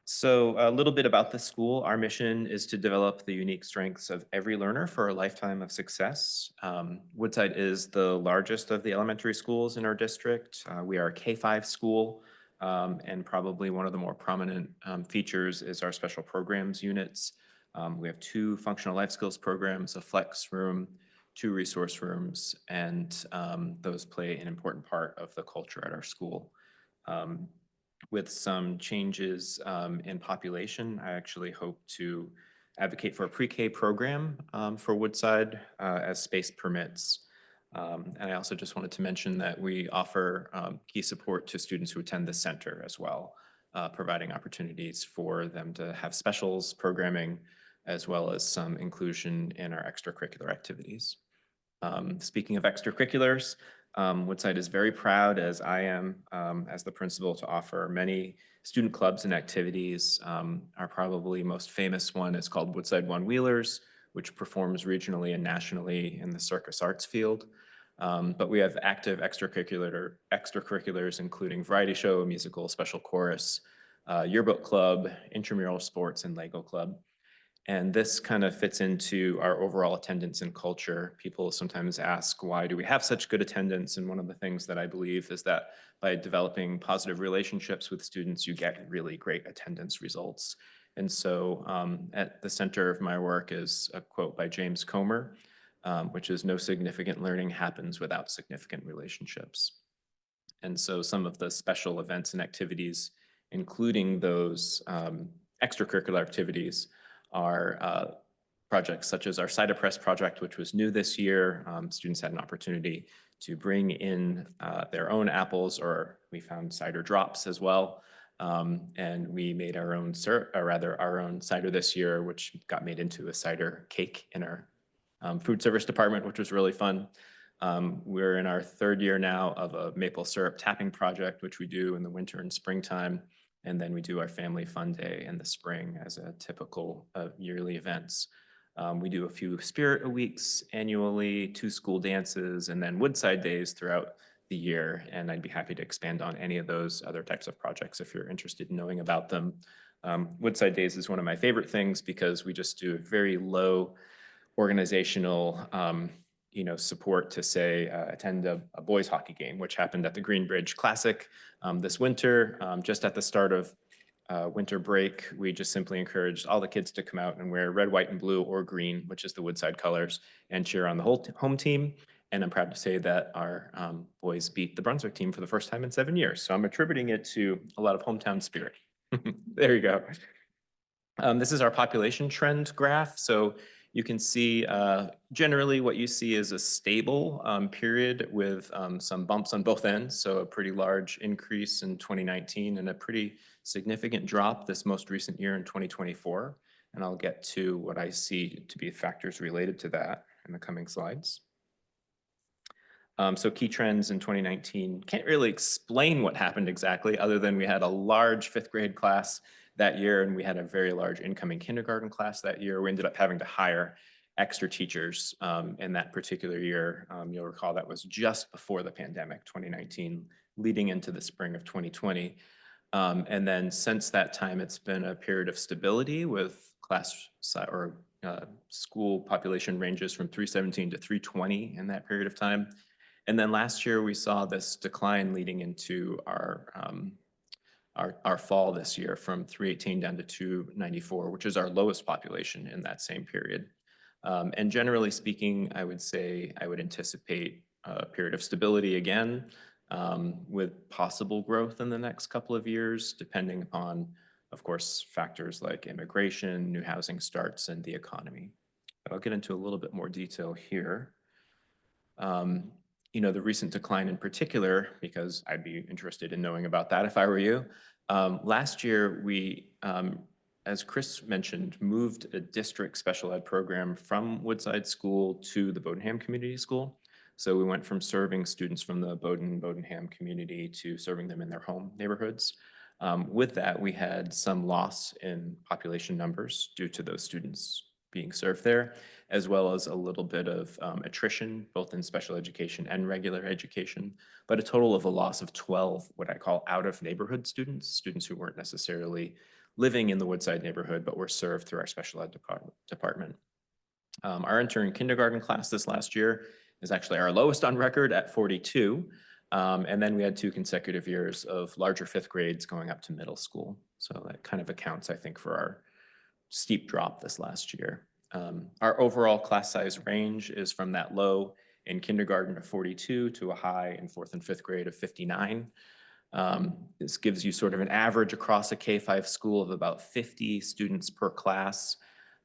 So a little bit about the school. Our mission is to develop the unique strengths of every learner for a lifetime of success. Woodside is the largest of the elementary schools in our district. We are a K-5 school, and probably one of the more prominent features is our special programs units. We have 2 functional life skills programs, a flex room, 2 resource rooms, and those play an important part of the culture at our school. With some changes in population, I actually hope to advocate for a pre-K program for Woodside as space permits. And I also just wanted to mention that we offer key support to students who attend the center as well, providing opportunities for them to have specials programming, as well as some inclusion in our extracurricular activities. Speaking of extracurriculars, Woodside is very proud, as I am, as the principal, to offer many student clubs and activities. Our probably most famous one is called Woodside One-Wheelers, which performs regionally and nationally in the circus arts field. But we have active extracurriculars, including variety show, musical, special chorus, yearbook club, intramural sports, and Lego club. And this kind of fits into our overall attendance and culture. People sometimes ask, why do we have such good attendance? And one of the things that I believe is that by developing positive relationships with students, you get really great attendance results. And so at the center of my work is a quote by James Comer, which is, "No significant learning happens without significant relationships." And so some of the special events and activities, including those extracurricular activities, are projects such as our Cider Press project, which was new this year. Students had an opportunity to bring in their own apples, or we found cider drops as well. And we made our own, our own cider this year, which got made into a cider cake in our food service department, which was really fun. We're in our 3rd year now of a maple syrup tapping project, which we do in the winter and springtime. And then we do our family fun day in the spring as a typical yearly events. We do a few spirit weeks annually, 2 school dances, and then Woodside days throughout the year. And I'd be happy to expand on any of those other types of projects if you're interested in knowing about them. Woodside days is one of my favorite things because we just do very low organizational support to say attend a boys hockey game, which happened at the Greenbridge Classic this winter. Just at the start of winter break, we just simply encouraged all the kids to come out and wear red, white, and blue or green, which is the Woodside colors, and cheer on the whole home team. And I'm proud to say that our boys beat the Brunswick team for the first time in 7 years. So I'm attributing it to a lot of hometown spirit. There you go. This is our population trend graph. So you can see generally what you see is a stable period with some bumps on both ends. So a pretty large increase in 2019 and a pretty significant drop this most recent year in 2024. And I'll get to what I see to be factors related to that in the coming slides. So key trends in 2019, can't really explain what happened exactly other than we had a large 5th grade class that year and we had a very large incoming kindergarten class that year. We ended up having to hire extra teachers in that particular year. You'll recall that was just before the pandemic, 2019, leading into the spring of 2020. And then since that time, it's been a period of stability with class or school population ranges from 317 to 320 in that period of time. And then last year we saw this decline leading into our fall this year from 318 down to 294, which is our lowest population in that same period. And generally speaking, I would say I would anticipate a period of stability again with possible growth in the next couple of years, depending upon, of course, factors like immigration, new housing starts, and the economy. But I'll get into a little bit more detail here. The recent decline in particular, because I'd be interested in knowing about that if I were you. Last year, we, as Chris mentioned, moved a district special ed program from Woodside School to the Bodenham Community School. So we went from serving students from the Bodenham community to serving them in their home neighborhoods. With that, we had some loss in population numbers due to those students being served there, as well as a little bit of attrition, both in special education and regular education, but a total of a loss of 12, what I call out of neighborhood students who weren't necessarily living in the Woodside neighborhood, but were served through our special ed department. Our entering kindergarten class this last year is actually our lowest on record at 42. And then we had 2 consecutive years of larger 5th grades going up to middle school. So that kind of accounts, I think, for our steep drop this last year. Our overall class size range is from that low in kindergarten of 42 to a high in 4th and 5th grade of 59. This gives you sort of an average across a K-5 school of about 50 students per class.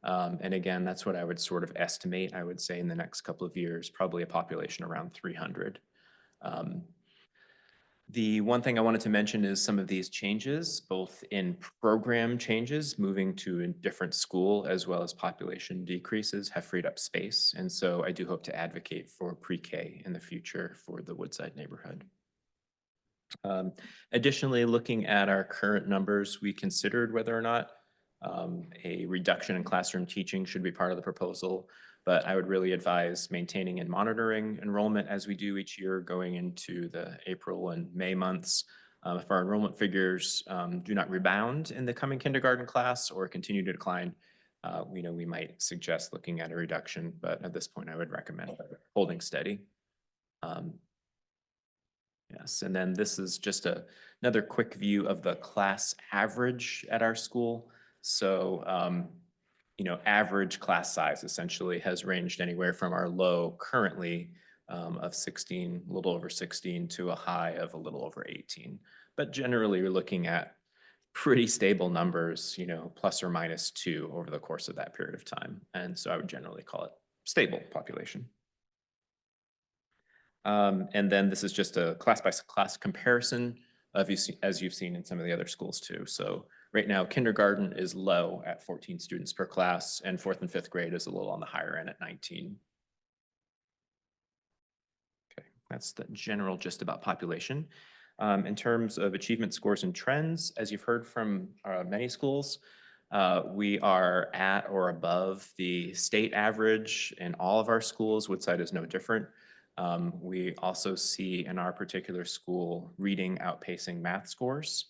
And again, that's what I would sort of estimate, I would say in the next couple of years, probably a population around 300. The one thing I wanted to mention is some of these changes, both in program changes, moving to a different school, as well as population decreases have freed up space. And so I do hope to advocate for pre-K in the future for the Woodside neighborhood. Additionally, looking at our current numbers, we considered whether or not a reduction in classroom teaching should be part of the proposal. But I would really advise maintaining and monitoring enrollment as we do each year going into the April and May months. If our enrollment figures do not rebound in the coming kindergarten class or continue to decline, we might suggest looking at a reduction, but at this point I would recommend holding steady. Yes, and then this is just another quick view of the class average at our school. So average class size essentially has ranged anywhere from our low currently of 16, a little over 16, to a high of a little over 18. But generally, you're looking at pretty stable numbers, plus or minus 2 over the course of that period of time. And so I would generally call it stable population. And then this is just a class by class comparison of as you've seen in some of the other schools too. So Right now, kindergarten is low at 14 students per class, and 4th and 5th grade is a little on the higher end at 19. Okay, that's the general gist about population. In terms of achievement scores and trends, as you've heard from many schools, we are at or above the state average in all of our schools. Woodside is no different. We also see in our particular school reading outpacing math scores.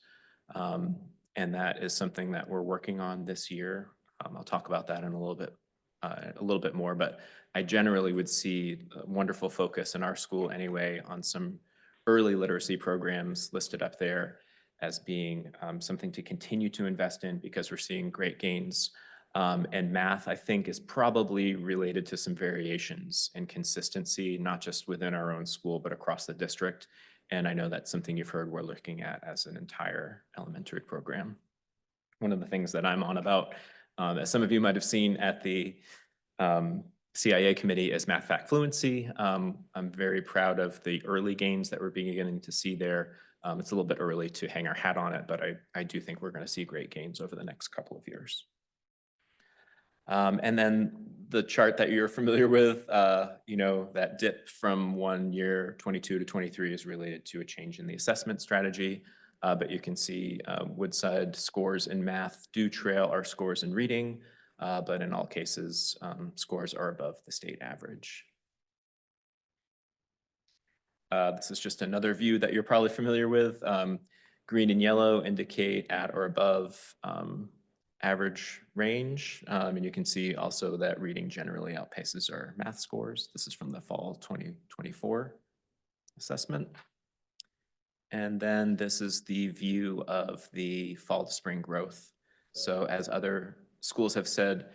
And that is something that we're working on this year. I'll talk about that in a little bit more, but I generally would see a wonderful focus in our school anyway on some early literacy programs listed up there as being something to continue to invest in because we're seeing great gains. And math, I think, is probably related to some variations and consistency, not just within our own school, but across the district. And I know that's something you've heard we're looking at as an entire elementary program. One of the things that I'm on about, as some of you might have seen at the CIA committee, is math fact fluency. I'm very proud of the early gains that we're beginning to see there. It's a little bit early to hang our hat on it, but I do think we're going to see great gains over the next couple of years. And then the chart that you're familiar with, that dip from 1 year, 22 to 23, is related to a change in the assessment strategy. But you can see Woodside scores in math do trail our scores in reading, but in all cases, scores are above the state average. This is just another view that you're probably familiar with. Green and yellow indicate at or above average range. And you can see also that reading generally outpaces our math scores. This is from the fall 2024 assessment. And then this is the view of the fall to spring growth. So as other schools have said,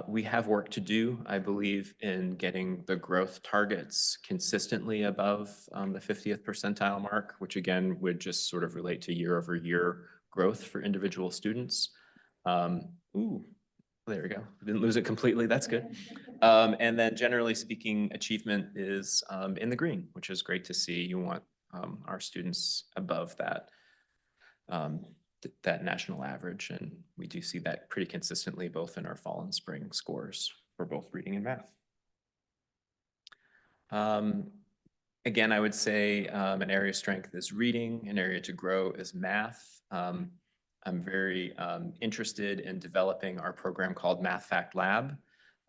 we have work to do, I believe, in getting the growth targets consistently above the 50th percentile mark, which again would just sort of relate to year over year growth for individual students. Ooh, there we go. Didn't lose it completely. That's good. And then generally speaking, achievement is in the green, which is great to see. You want our students above that that national average, and we do see that pretty consistently both in our fall and spring scores for both reading and math. Again, I would say an area of strength is reading, an area to grow is math. I'm very interested in developing our program called Math Fact Lab.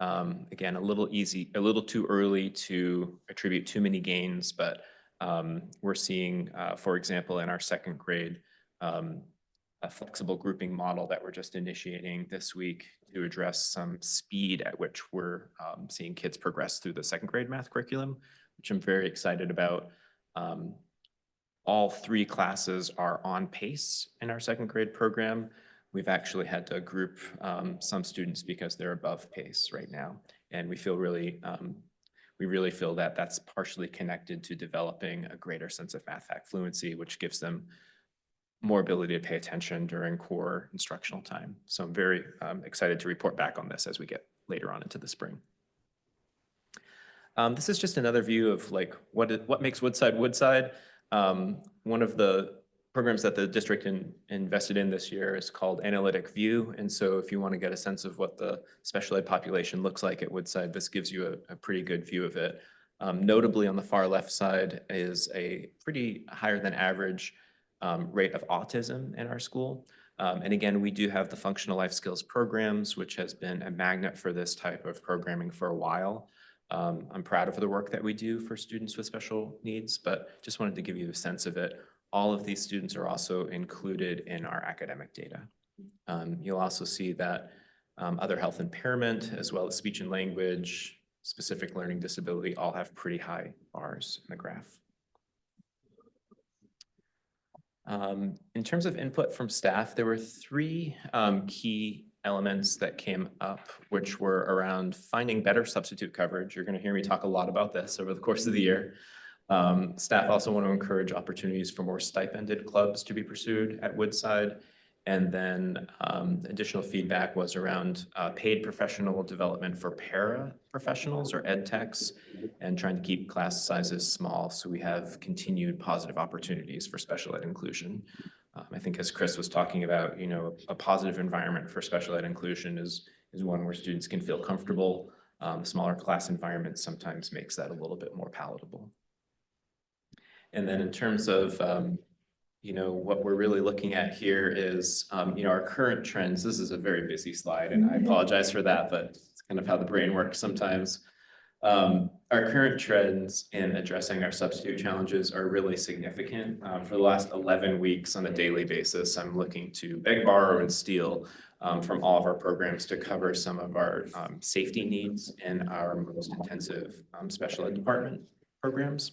Again, a little too early to attribute too many gains, but we're seeing, for example, in our 2nd grade, a flexible grouping model that we're just initiating this week to address some speed at which we're seeing kids progress through the 2nd grade math curriculum, which I'm very excited about. All 3 classes are on pace in our 2nd grade program. We've actually had to group some students because they're above pace right now. And we really feel that that's partially connected to developing a greater sense of math fact fluency, which gives them more ability to pay attention during core instructional time. So I'm very excited to report back on this as we get later on into the spring. This is just another view of like what makes Woodside Woodside. One of the programs that the district invested in this year is called Analytic View. And so if you want to get a sense of what the special ed population looks like at Woodside, this gives you a pretty good view of it. Notably on the far left side is a pretty higher than average rate of autism in our school. And again, we do have the functional life skills programs, which has been a magnet for this type of programming for a while. I'm proud of the work that we do for students with special needs, but just wanted to give you a sense of it. All of these students are also included in our academic data. You'll also see that other health impairment, as well as speech and language, specific learning disability, all have pretty high bars in the graph. In terms of input from staff, there were 3 key elements that came up, which were around finding better substitute coverage. You're going to hear me talk a lot about this over the course of the year. Staff also want to encourage opportunities for more stipended clubs to be pursued at Woodside. And then additional feedback was around paid professional development for para-professionals or ed techs, and trying to keep class sizes small so we have continued positive opportunities for special ed inclusion. I think as Chris was talking about, you know, a positive environment for special ed inclusion is one where students can feel comfortable. Smaller class environment sometimes makes that a little bit more palatable. And then in terms of, you know, what we're really looking at here is, you know, our current trends. This is a very busy slide, and I apologize for that, but it's kind of how the brain works sometimes. Our current trends in addressing our substitute challenges are really significant. For the last 11 weeks on a daily basis, I'm looking to beg, borrow, and steal from all of our programs to cover some of our safety needs in our most intensive special ed department programs.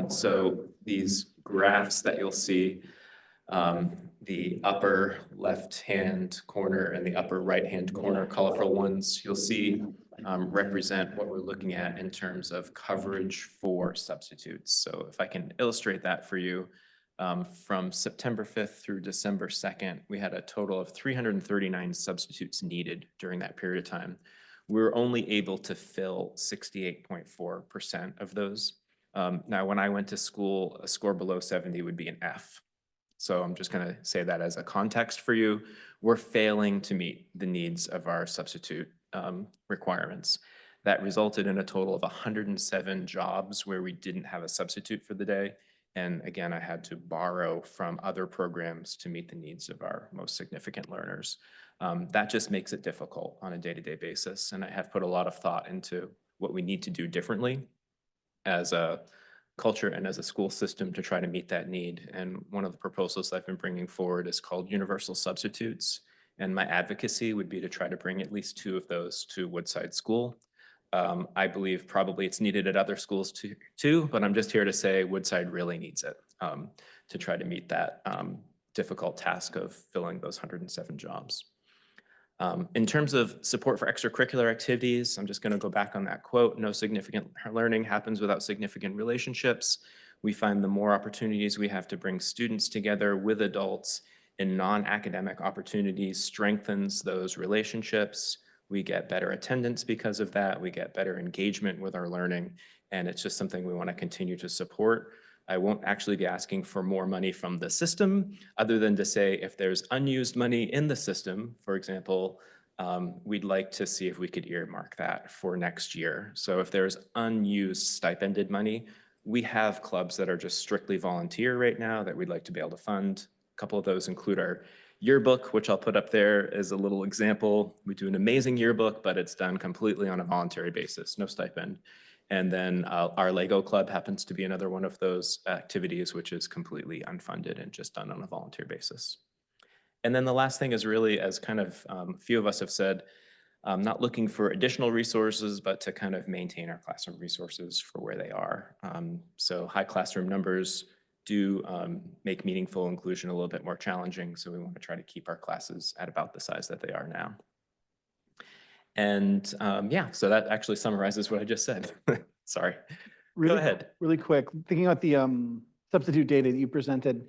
So these graphs that you'll see, the upper left-hand corner and the upper right-hand corner, colorful ones, you'll see represent what we're looking at in terms of coverage for substitutes. So if I can illustrate that for you, from September 5th through December 2nd, we had a total of 339 substitutes needed during that period of time. We were only able to fill 68.4% of those. Now, when I went to school, a score below 70 would be an F. So I'm just going to say that as a context for you. We're failing to meet the needs of our substitute requirements. That resulted in a total of 107 jobs where we didn't have a substitute for the day. And again, I had to borrow from other programs to meet the needs of our most significant learners. That just makes it difficult on a day-to-day basis. And I have put a lot of thought into what we need to do differently as a culture and as a school system to try to meet that need. And one of the proposals I've been bringing forward is called universal substitutes. And my advocacy would be to try to bring at least 2 of those to Woodside School. I believe probably it's needed at other schools too, but I'm just here to say Woodside really needs it to try to meet that difficult task of filling those 107 jobs. In terms of support for extracurricular activities, I'm just going to go back on that quote. No significant learning happens without significant relationships. We find the more opportunities we have to bring students together with adults in non-academic opportunities strengthens those relationships. We get better attendance because of that. We get better engagement with our learning, and it's just something we want to continue to support. I won't actually be asking for more money from the system, other than to say if there's unused money in the system, for example, we'd like to see if we could earmark that for next year. So if there's unused stipended money, we have clubs that are just strictly volunteer right now that we'd like to be able to fund. A couple of those include our yearbook, which I'll put up there as a little example. We do an amazing yearbook, but it's done completely on a voluntary basis, no stipend. And then our Lego club happens to be another one of those activities, which is completely unfunded and just done on a volunteer basis. And then the last thing is really, as kind of a few of us have said, not looking for additional resources, but to kind of maintain our classroom resources for where they are. So high classroom numbers do make meaningful inclusion a little bit more challenging. So we want to try to keep our classes at about the size that they are now. And yeah, so that actually summarizes what I just said. Sorry. Really, Go ahead. really quick, thinking about the substitute data that you presented,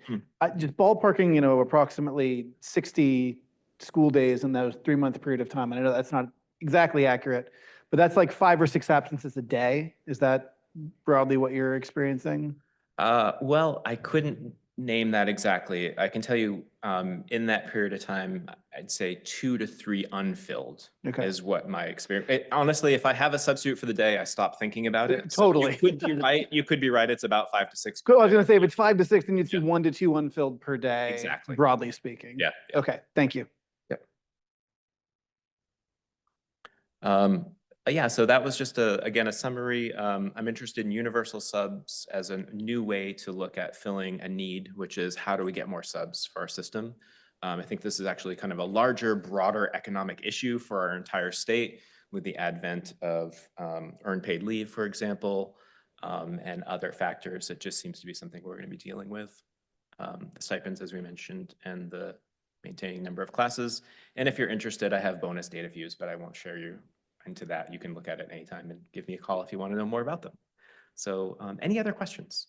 just ballparking, you know, approximately 60 school days in those 3-month period of time. I know that's not exactly accurate, but that's like 5 or 6 absences a day. Is that broadly what you're experiencing? Well, I couldn't name that exactly. I can tell you in that period of time, I'd say 2 to 3 unfilled is what my experience. Honestly, if I have a substitute for the day, I stop thinking about it. Totally. So you could be right. You could be right. It's about 5 to 6. I was going to say, if it's 5 to 6, then you'd see 1 to 2 unfilled per day. Exactly. Broadly speaking. Yeah. Okay. Thank you. Yep. Yeah, so that was just again, a summary. I'm interested in universal subs as a new way to look at filling a need, which is how do we get more subs for our system? I think this is actually kind of a larger, broader economic issue for our entire state with the advent of earned paid leave, for example, and other factors. It just seems to be something we're going to be dealing with. The stipends, as we mentioned, and the maintaining number of classes. And if you're interested, I have bonus data views, but I won't share you into that. You can look at it anytime and give me a call if you want to know more about them. So any other questions?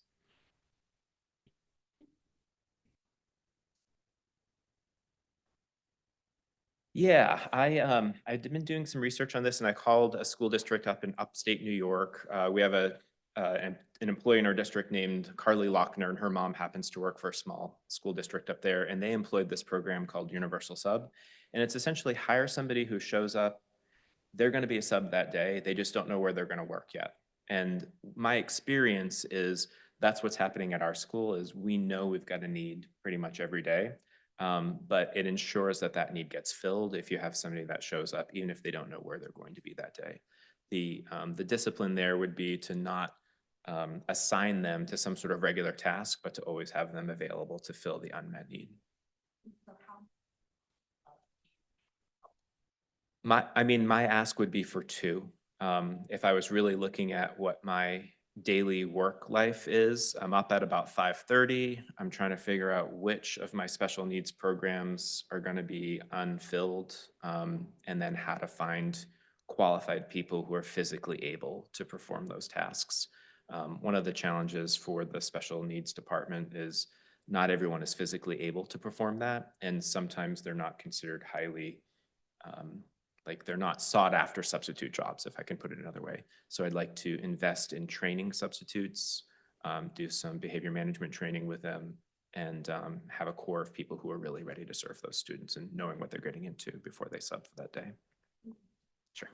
Yeah, I've been doing some research on this, and I called a school district up in upstate New York. We have a an employee in our district named Carly Lochner, and her mom happens to work for a small school district up there, and they employed this program called Universal Sub. And it's essentially hire somebody who shows up, they're going to be a sub that day, they just don't know where they're going to work yet. And my experience is that's what's happening at our school is we know we've got a need pretty much every day. But it ensures that that need gets filled if you have somebody that shows up, even if they don't know where they're going to be that day. The discipline there would be to not assign them to some sort of regular task, but to always have them available to fill the unmet need. My ask would be for 2. If I was really looking at what my daily work life is, I'm up at about 5:30. I'm trying to figure out which of my special needs programs are going to be unfilled, and then how to find qualified people who are physically able to perform those tasks. One of the challenges for the special needs department is not everyone is physically able to perform that, and sometimes they're not considered highly like they're not sought after substitute jobs, if I can put it another way. So I'd like to invest in training substitutes, do some behavior management training with them, and have a core of people who are really ready to serve those students and knowing what they're getting into before they sub for that day. Sure.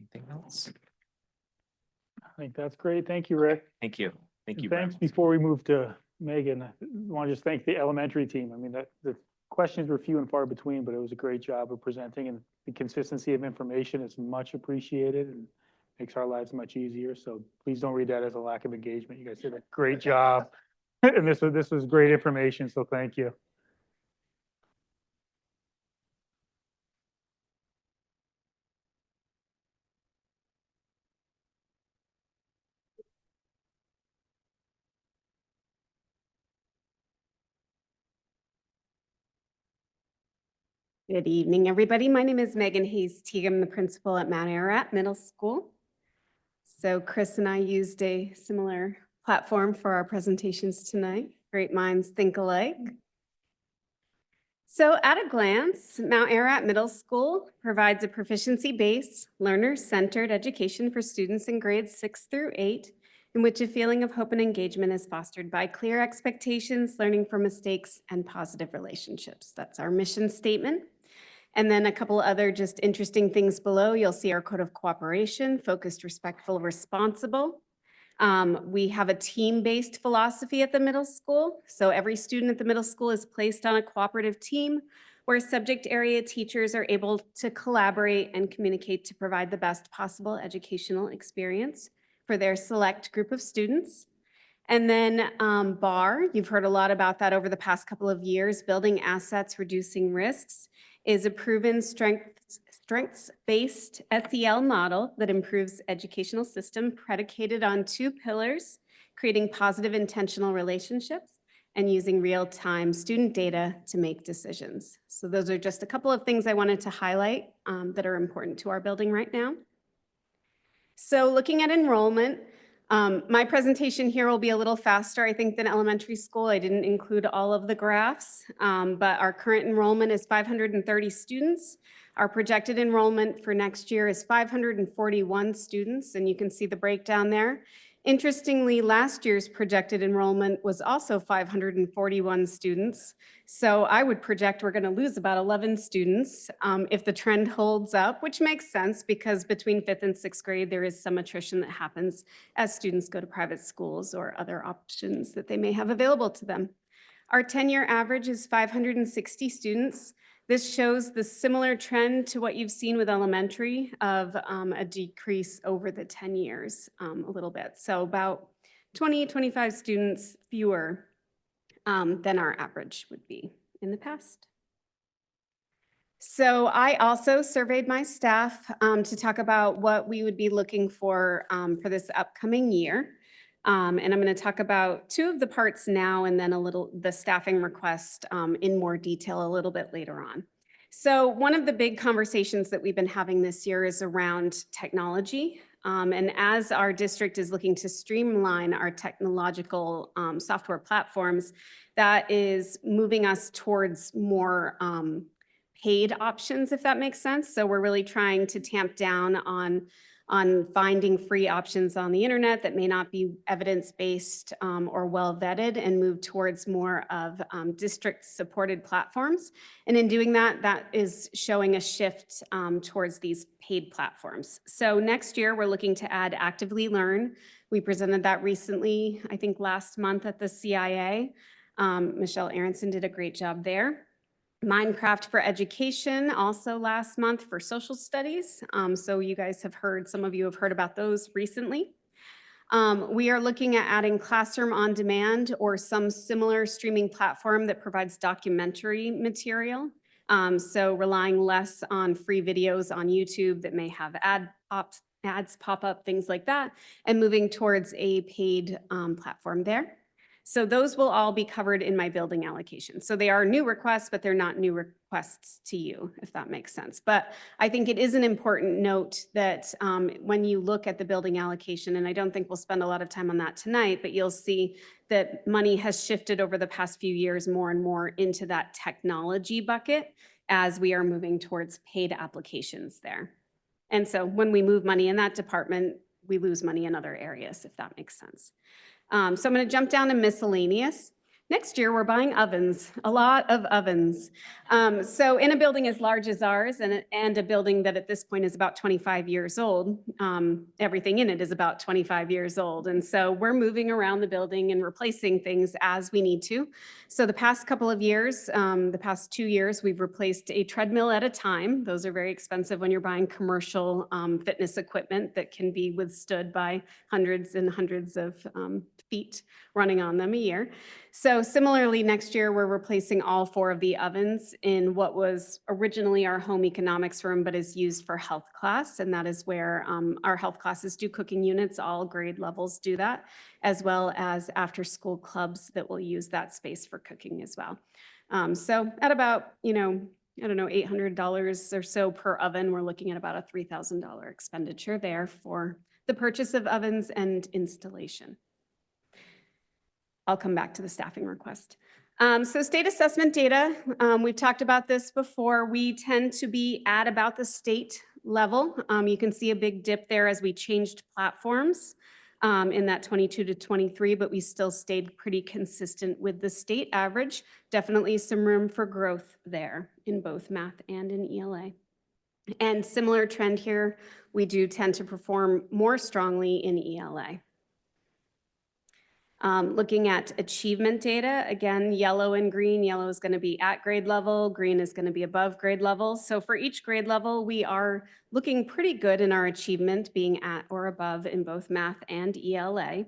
Anything else? I think that's great. Thank you, Rick. Thank you. Thank you. And thanks, Brad. before we move to Megan, I want to just thank the elementary team. I mean, the questions were few and far between, but it was a great job of presenting, and the consistency of information is much appreciated and makes our lives much easier. So please don't read that as a lack of engagement. You guys did a great job. And this was great information, so thank you. Good evening, everybody. My name is Megan Hayes Teague. I'm the principal at Mount Ararat Middle School. So Chris and I used a similar platform for our presentations tonight. Great minds think alike. So at a glance, Mount Ararat Middle School provides a proficiency-based, learner-centered education for students in grades 6 through 8, in which a feeling of hope and engagement is fostered by clear expectations, learning from mistakes, and positive relationships. That's our mission statement. And then a couple other just interesting things below. You'll see our code of cooperation, focused, respectful, responsible. We have a team-based philosophy at the middle school. So every student at the middle school is placed on a cooperative team where subject area teachers are able to collaborate and communicate to provide the best possible educational experience for their select group of students. And then BAR, you've heard a lot about that over the past couple of years. Building assets, reducing risks is a proven strengths-based SEL model that improves educational system predicated on 2 pillars, creating positive intentional relationships and using real-time student data to make decisions. So those are just a couple of things I wanted to highlight that are important to our building right now. So looking at enrollment, my presentation here will be a little faster, I think, than elementary school. I didn't include all of the graphs, but our current enrollment is 530 students. Our projected enrollment for next year is 541 students, and you can see the breakdown there. Interestingly, last year's projected enrollment was also 541 students. So I would project we're going to lose about 11 students if the trend holds up, which makes sense because between 5th and 6th grade, there is some attrition that happens as students go to private schools or other options that they may have available to them. Our 10-year average is 560 students. This shows the similar trend to what you've seen with elementary of a decrease over the 10 years a little bit. So about 20, 25 students fewer than our average would be in the past. So I also surveyed my staff to talk about what we would be looking for this upcoming year. And I'm going to talk about 2 of the parts now and then the staffing request in more detail a little bit later on. So one of the big conversations that we've been having this year is around technology. And as our district is looking to streamline our technological software platforms, that is moving us towards more paid options, if that makes sense. So we're really trying to tamp down on on finding free options on the internet that may not be evidence-based or well vetted, and move towards more of district-supported platforms. And in doing that, that is showing a shift towards these paid platforms. So next year, we're looking to add Actively Learn. We presented that recently, I think last month at the CIA. Michelle Aronson did a great job there. Minecraft for Education, also last month for social studies. So you guys have heard, some of you have heard about those recently. We are looking at adding Classroom on Demand or some similar streaming platform that provides documentary material. So relying less on free videos on YouTube that may have ads pop up, things like that, and moving towards a paid platform there. So those will all be covered in my building allocation. So they are new requests, but they're not new requests to you, if that makes sense. But I think it is an important note that when you look at the building allocation, and I don't think we'll spend a lot of time on that tonight, but you'll see that money has shifted over the past few years more and more into that technology bucket as we are moving towards paid applications there. And so when we move money in that department, we lose money in other areas, if that makes sense. So I'm going to jump down to miscellaneous. Next year, we're buying ovens, a lot of ovens. So in a building as large as ours and a building that at this point is about 25 years old, everything in it is about 25 years old. And so we're moving around the building and replacing things as we need to. So the past couple of years, the past 2 years, we've replaced a treadmill at a time. Those are very expensive when you're buying commercial fitness equipment that can be withstood by hundreds and hundreds of feet running on them a year. So similarly, next year, we're replacing all 4 of the ovens in what was originally our home economics room, but is used for health class. And that is where our health classes do cooking units. All grade levels do that, as well as after-school clubs that will use that space for cooking as well. So at about, I don't know, $800 or so per oven, we're looking at about a $3,000 expenditure there for the purchase of ovens and installation. I'll come back to the staffing request. So state assessment data, we've talked about this before. We tend to be at about the state level. You can see a big dip there as we changed platforms in that 22 to 23, but we still stayed pretty consistent with the state average. Definitely some room for growth there in both math and in ELA. And similar trend here, we do tend to perform more strongly in ELA. Looking at achievement data, again, yellow and green. Yellow is going to be at grade level, green is going to be above grade level. So for each grade level, we are looking pretty good in our achievement, being at or above in both math and ELA.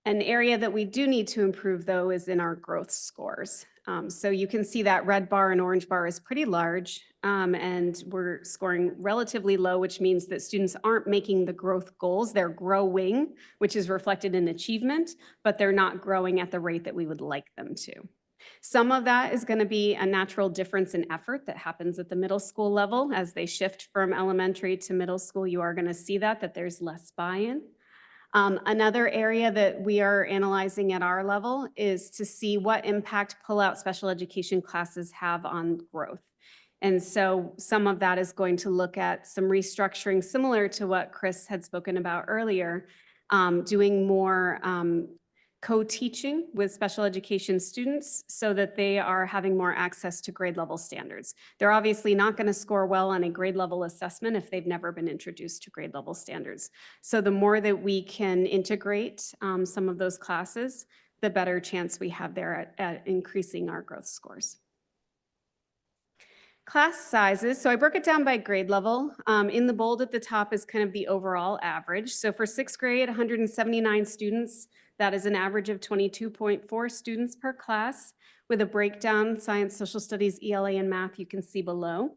An area that we do need to improve, though, is in our growth scores. So you can see that red bar and orange bar is pretty large, and we're scoring relatively low, which means that students aren't making the growth goals. They're growing, which is reflected in achievement, but they're not growing at the rate that we would like them to. Some of that is going to be a natural difference in effort that happens at the middle school level. As they shift from elementary to middle school, you are going to see that there's less buy-in. Another area that we are analyzing at our level is to see what impact pull-out special education classes have on growth. And so some of that is going to look at some restructuring similar to what Chris had spoken about earlier, doing more co-teaching with special education students so that they are having more access to grade level standards. They're obviously not going to score well on a grade level assessment if they've never been introduced to grade level standards. So the more that we can integrate some of those classes, the better chance we have there at increasing our growth scores. Class sizes, so I broke it down by grade level. In the bold at the top is kind of the overall average. So for 6th grade, 179 students, that is an average of 22.4 students per class, with a breakdown, science, social studies, ELA, and math you can see below.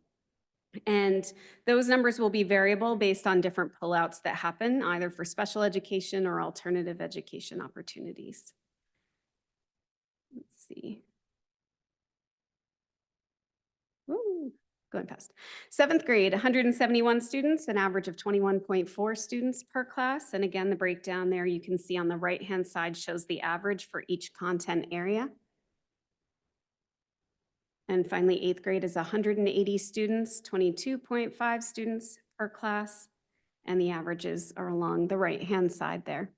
And those numbers will be variable based on different pullouts that happen, either for special education or alternative education opportunities. Let's see. Ooh, going fast. 7th grade, 171 students, an average of 21.4 students per class. And again, the breakdown there you can see on the right-hand side shows the average for each content area. And finally, 8th grade is 180 students, 22.5 students per class. and the averages are along the right-hand side there.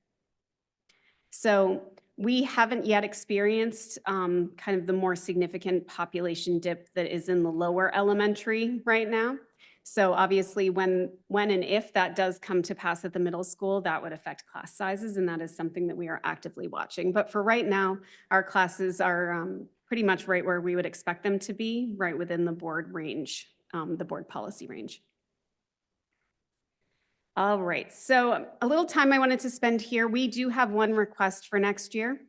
So we haven't yet experienced kind of the more significant population dip that is in the lower elementary right now. So obviously when and if that does come to pass at the middle school, that would affect class sizes, and that is something that we are actively watching. But for right now, our classes are pretty much right where we would expect them to be, right within the board range, the board policy range. All right, so a little time I wanted to spend here. We do have one request for next year.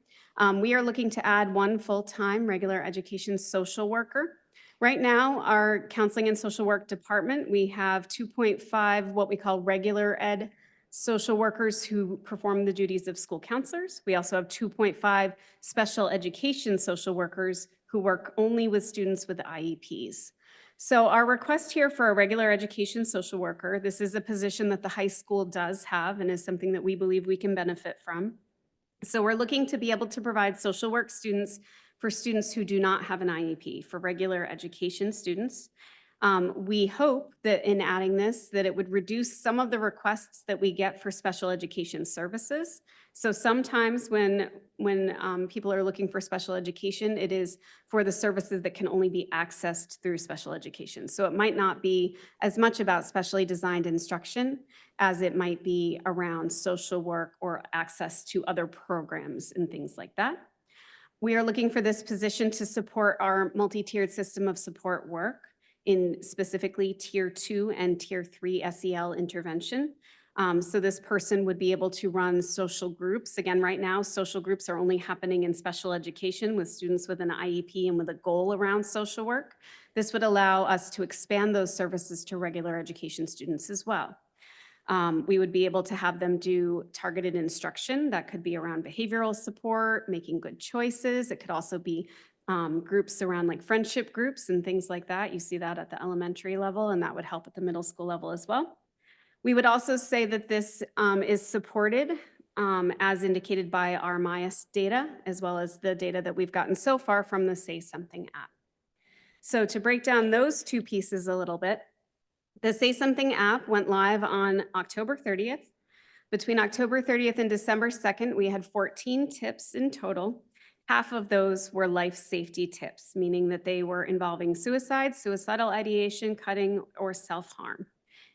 We are looking to add one full-time regular education social worker. Right now, our counseling and social work department, we have 2.5 what we call regular ed social workers who perform the duties of school counselors. We also have 2.5 special education social workers who work only with students with IEPs. So our request here for a regular education social worker, this is a position that the high school does have and is something that we believe we can benefit from. So we're looking to be able to provide social work students for students who do not have an IEP, for regular education students. We hope that in adding this, that it would reduce some of the requests that we get for special education services. So sometimes when people are looking for special education, it is for the services that can only be accessed through special education. So it might not be as much about specially designed instruction as it might be around social work or access to other programs and things like that. We are looking for this position to support our multi-tiered system of support work in specifically Tier 2 and Tier 3 SEL intervention. So this person would be able to run social groups. Again, right now, social groups are only happening in special education with students with an IEP and with a goal around social work. This would allow us to expand those services to regular education students as well. We would be able to have them do targeted instruction that could be around behavioral support, making good choices. It could also be groups around like friendship groups and things like that. You see that at the elementary level, and that would help at the middle school level as well. We would also say that this is supported as indicated by our MIAS data, as well as the data that we've gotten so far from the Say Something app. So to break down those two pieces a little bit, the Say Something app went live on October 30th. Between October 30th and December 2nd, we had 14 tips in total. Half of those were life safety tips, meaning that they were involving suicide, suicidal ideation, cutting, or self-harm.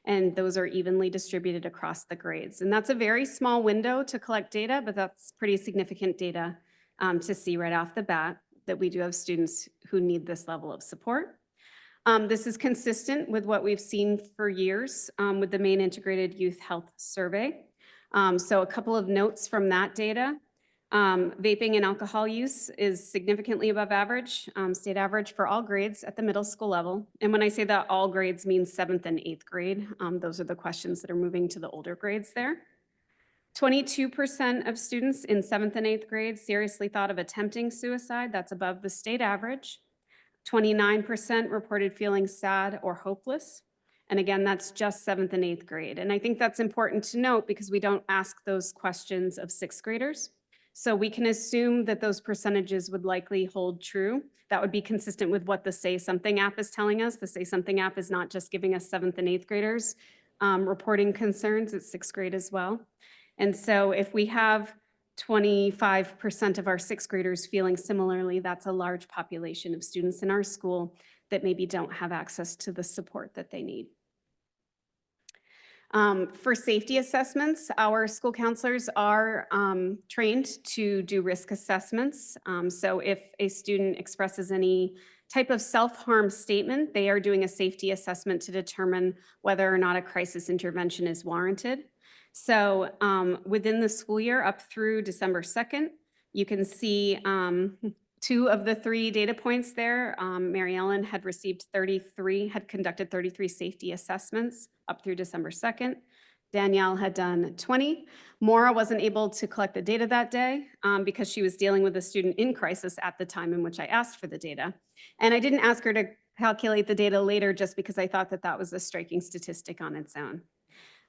And those are evenly distributed across the grades. And that's a very small window to collect data, but that's pretty significant data to see right off the bat that we do have students who need this level of support. This is consistent with what we've seen for years with the Maine Integrated Youth Health Survey. So a couple of notes from that data. Vaping and alcohol use is significantly above average, state average for all grades at the middle school level. And when I say that all grades means 7th and 8th grade, those are the questions that are moving to the older grades there. 22% of students in 7th and 8th grades seriously thought of attempting suicide. That's above the state average. 29% reported feeling sad or hopeless. And again, that's just 7th and 8th grade. And I think that's important to note because we don't ask those questions of 6th graders. So we can assume that those percentages would likely hold true. That would be consistent with what the Say Something app is telling us. The Say Something app is not just giving us 7th and 8th graders reporting concerns, it's 6th grade as well. And so if we have 25% of our 6th graders feeling similarly, that's a large population of students in our school that maybe don't have access to the support that they need. For safety assessments, our school counselors are trained to do risk assessments. So if a student expresses any type of self-harm statement, they are doing a safety assessment to determine whether or not a crisis intervention is warranted. So within the school year up through December 2nd, you can see 2 of the 3 data points there. Mary Ellen had conducted 33 safety assessments up through December 2nd. Danielle had done 20. Maura wasn't able to collect the data that day because she was dealing with a student in crisis at the time in which I asked for the data. And I didn't ask her to calculate the data later just because I thought that that was a striking statistic on its own.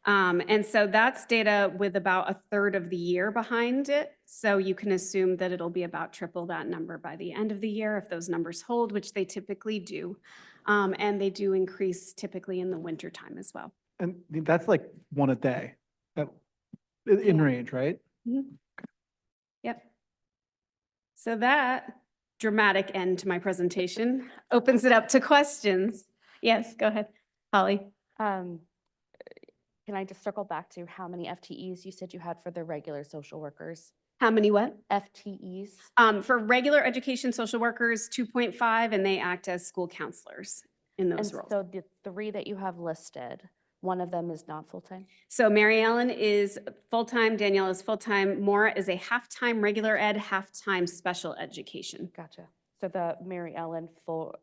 And so that's data with about 1/3 of the year behind it. So you can assume that it'll be about triple that number by the end of the year if those numbers hold, which they typically do. And they do increase typically in the winter time as well. And that's like one a day, that, in Yeah. range, right? Yep. So that dramatic end to my presentation opens it up to questions. Yes, go ahead, Holly. Um, Can I just circle back to how many FTEs you said you had for the regular social workers? How many what? FTEs? For regular education social workers, 2.5, and they act as school counselors in those And roles. so the three that you have listed, one of them is not full-time? So Mary Ellen is full-time, Danielle is full-time, Maura is a half-time regular ed, half-time special education. Gotcha. So the Mary Ellen full,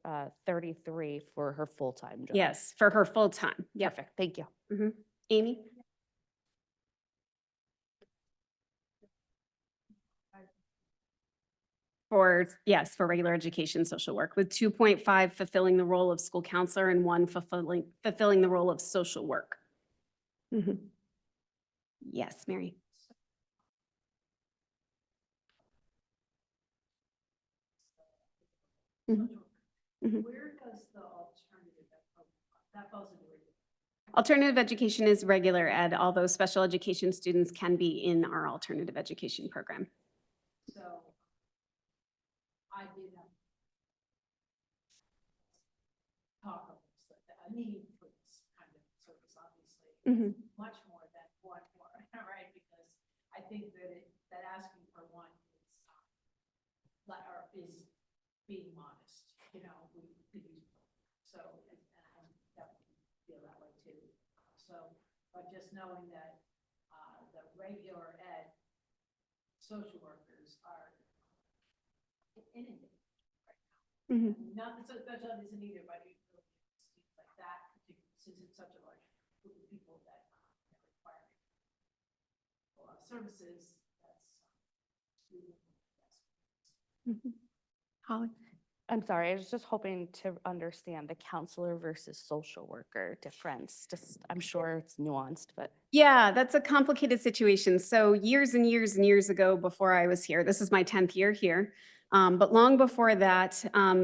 33 for her full-time job? Yes, for her full-time. Yep. Perfect, thank you. Mhm. Amy? Yes, for regular education social work, with 2.5 fulfilling the role of school counselor and 1 fulfilling the role of social work. Mhm. Yes, Mary? Mhm. Mhm. Where does the alternative, that falls into regular? Alternative education is regular ed, although special education students can be in our alternative education program. So I did have talk of this, a need for this kind of service, obviously, Mhm. much more than one more, right? Because I think that asking for one is being modest, you know, so, and I definitely feel that way too. So, but just knowing that, the regular ed social workers are inundated right now. Mhm. Not that special ed isn't either, but it really seems like that, since it's such a large group of people that require a lot of services, that's really, Mhm. Holly? I'm sorry, I was just hoping to understand the counselor versus social worker difference. Just, I'm sure it's nuanced, but. Yeah, that's a complicated situation. So years and years and years ago, before I was here, this is my 10th year here. But long before that,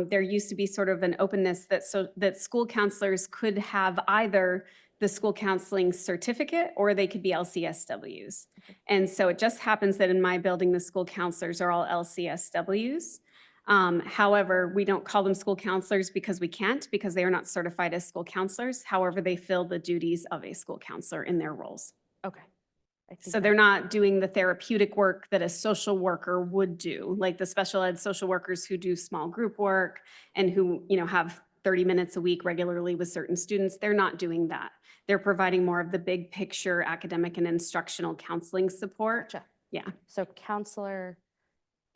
there used to be sort of an openness that school counselors could have either the school counseling certificate or they could be LCSWs. And so it just happens that in my building, the school counselors are all LCSWs. However, we don't call them school counselors because we can't, because they are not certified as school counselors. However, they fill the duties of a school counselor in their roles. Okay. I think So they're not doing the therapeutic work that a social worker would do, like the special ed social workers who do small group work and who, have 30 minutes a week regularly with certain students. They're not doing that. They're providing more of the big picture academic and instructional counseling support. Gotcha. Yeah. So counselor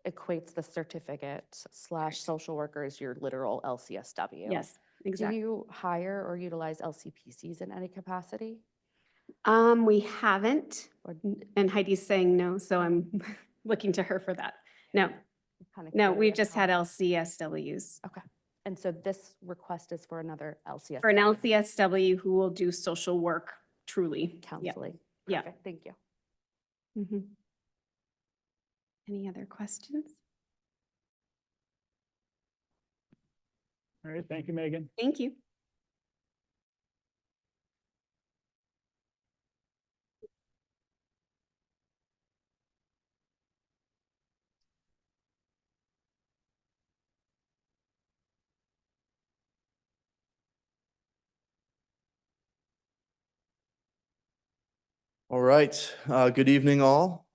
equates the certificate / social worker is your literal LCSW. Yes, Do exactly. you hire or utilize LCPCs in any capacity? We haven't, Or and Heidi's saying no, so I'm looking to her for that. No, kind of no, we've curious just how- had LCSWs. Okay. And so this request is for another LCSW? For an LCSW who will do social work truly. Yep. Counseling. Yeah. Perfect, thank you. Mhm. Any other questions? All right, thank you, Megan. Thank you. All right, good evening all.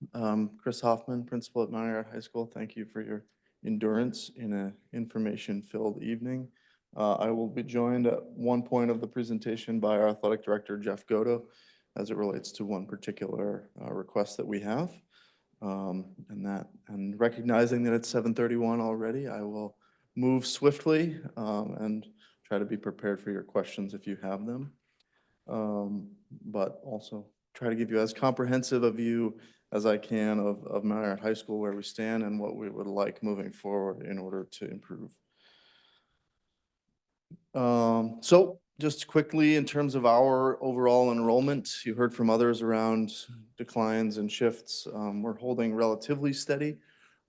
Chris Hoffman, principal at Mount Ayr High School. Thank you for your endurance in an information-filled evening. I will be joined at one point of the presentation by our athletic director, Jeff Godo, as it relates to one particular request that we have. And recognizing that it's 7:31 already, I will move swiftly and try to be prepared for your questions if you have them. But also try to give you as comprehensive a view as I can of Mount Ayr High School, where we stand and what we would like moving forward in order to improve. So just quickly, in terms of our overall enrollment, you heard from others around declines and shifts. We're holding relatively steady.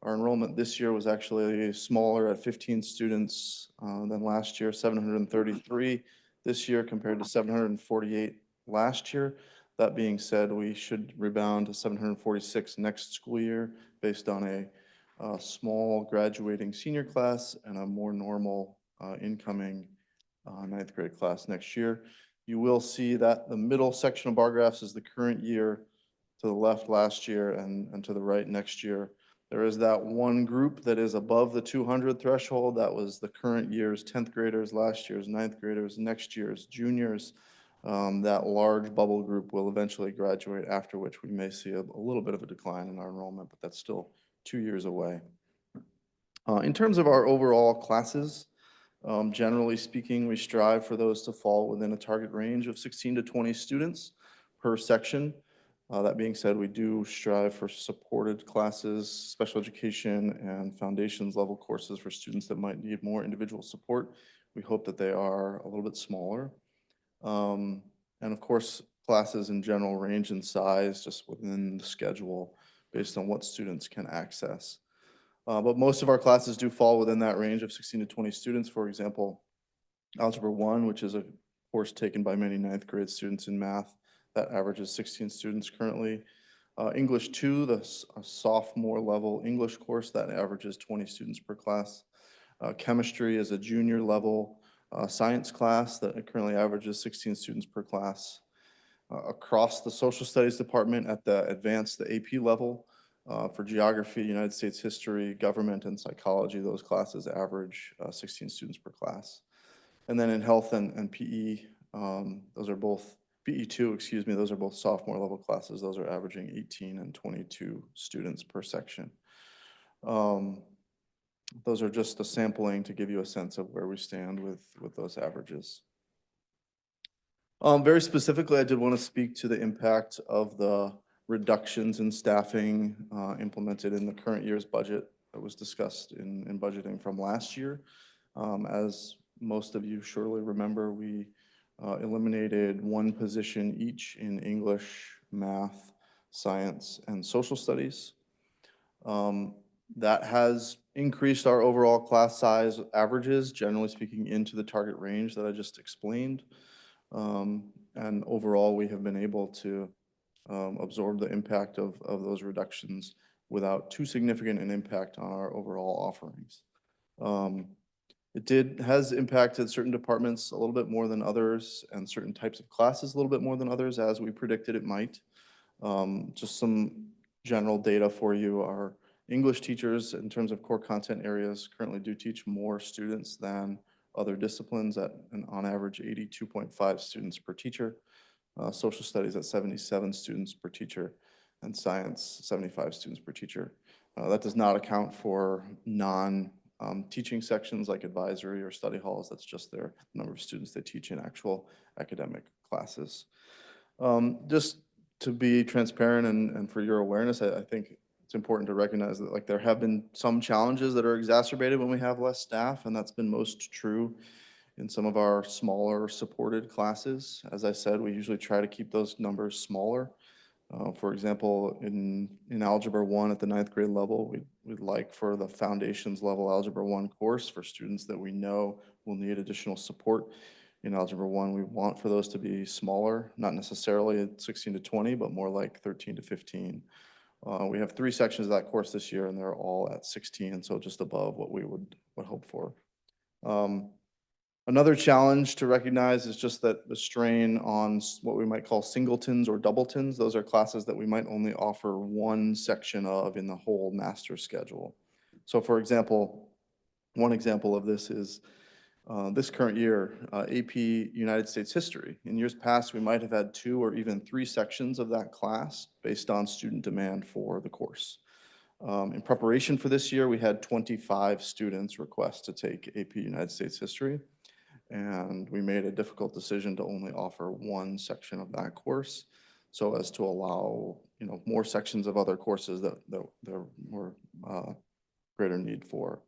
Our enrollment this year was actually smaller at 15 students than last year, 733 this year compared to 748 last year. That being said, we should rebound to 746 next school year based on a small graduating senior class and a more normal incoming ninth grade class next year. You will see that the middle section of bar graphs is the current year, to the left last year, and to the right next year. There is that one group that is above the 200 threshold. That was the current year's 10th graders, last year's ninth graders, next year's juniors. That large bubble group will eventually graduate, after which we may see a little bit of a decline in our enrollment, but that's still 2 years away. In terms of our overall classes, generally speaking, we strive for those to fall within a target range of 16 to 20 students per section. That being said, we do strive for supported classes, special education, and foundations level courses for students that might need more individual support. We hope that they are a little bit smaller. And of course, classes in general range in size just within the schedule based on what students can access. But most of our classes do fall within that range of 16 to 20 students. For example, Algebra 1, which is a course taken by many ninth grade students in math, that averages 16 students currently. English 2, the sophomore level English course, that averages 20 students per class. Chemistry is a junior level science class that currently averages 16 students per class. Across the social studies department at the advanced, the AP level, for geography, United States history, government, and psychology, those classes average 16 students per class. And then in health and PE, those are both, PE2, excuse me, those are both sophomore level classes. Those are averaging 18 and 22 students per section. Those are just a sampling to give you a sense of where we stand with those averages. Very specifically, I did want to speak to the impact of the reductions in staffing implemented in the current year's budget that was discussed in budgeting from last year. As most of you surely remember, we eliminated one position each in English, math, science, and social studies. That has increased our overall class size averages, generally speaking, into the target range that I just explained. And overall, we have been able to absorb the impact of those reductions without too significant an impact on our overall offerings. It has impacted certain departments a little bit more than others, and certain types of classes a little bit more than others, as we predicted it might. Just some general data for you. Our English teachers, in terms of core content areas, currently do teach more students than other disciplines at on average 82.5 students per teacher. Social studies at 77 students per teacher, and science 75 students per teacher. That does not account for teaching sections like advisory or study halls. That's just their number of students they teach in actual academic classes. Just to be transparent and for your awareness, I think it's important to recognize that like there have been some challenges that are exacerbated when we have less staff, and that's been most true in some of our smaller supported classes. As I said, we usually try to keep those numbers smaller. For example, in Algebra 1 at the ninth grade level, we'd like for the foundations level Algebra 1 course for students that we know will need additional support. In Algebra 1, we want for those to be smaller, not necessarily at 16 to 20, but more like 13 to 15. We have 3 sections of that course this year, and they're all at 16, so just above what we would hope for. Another challenge to recognize is just that the strain on what we might call singletons or doubletons. Those are classes that we might only offer one section of in the whole master schedule. So for example, one example of this is this current year, AP United States History. In years past, we might have had 2 or even 3 sections of that class based on student demand for the course. In preparation for this year, we had 25 students request to take AP United States History. And we made a difficult decision to only offer one section of that course, so as to allow, more sections of other courses that there were greater need for.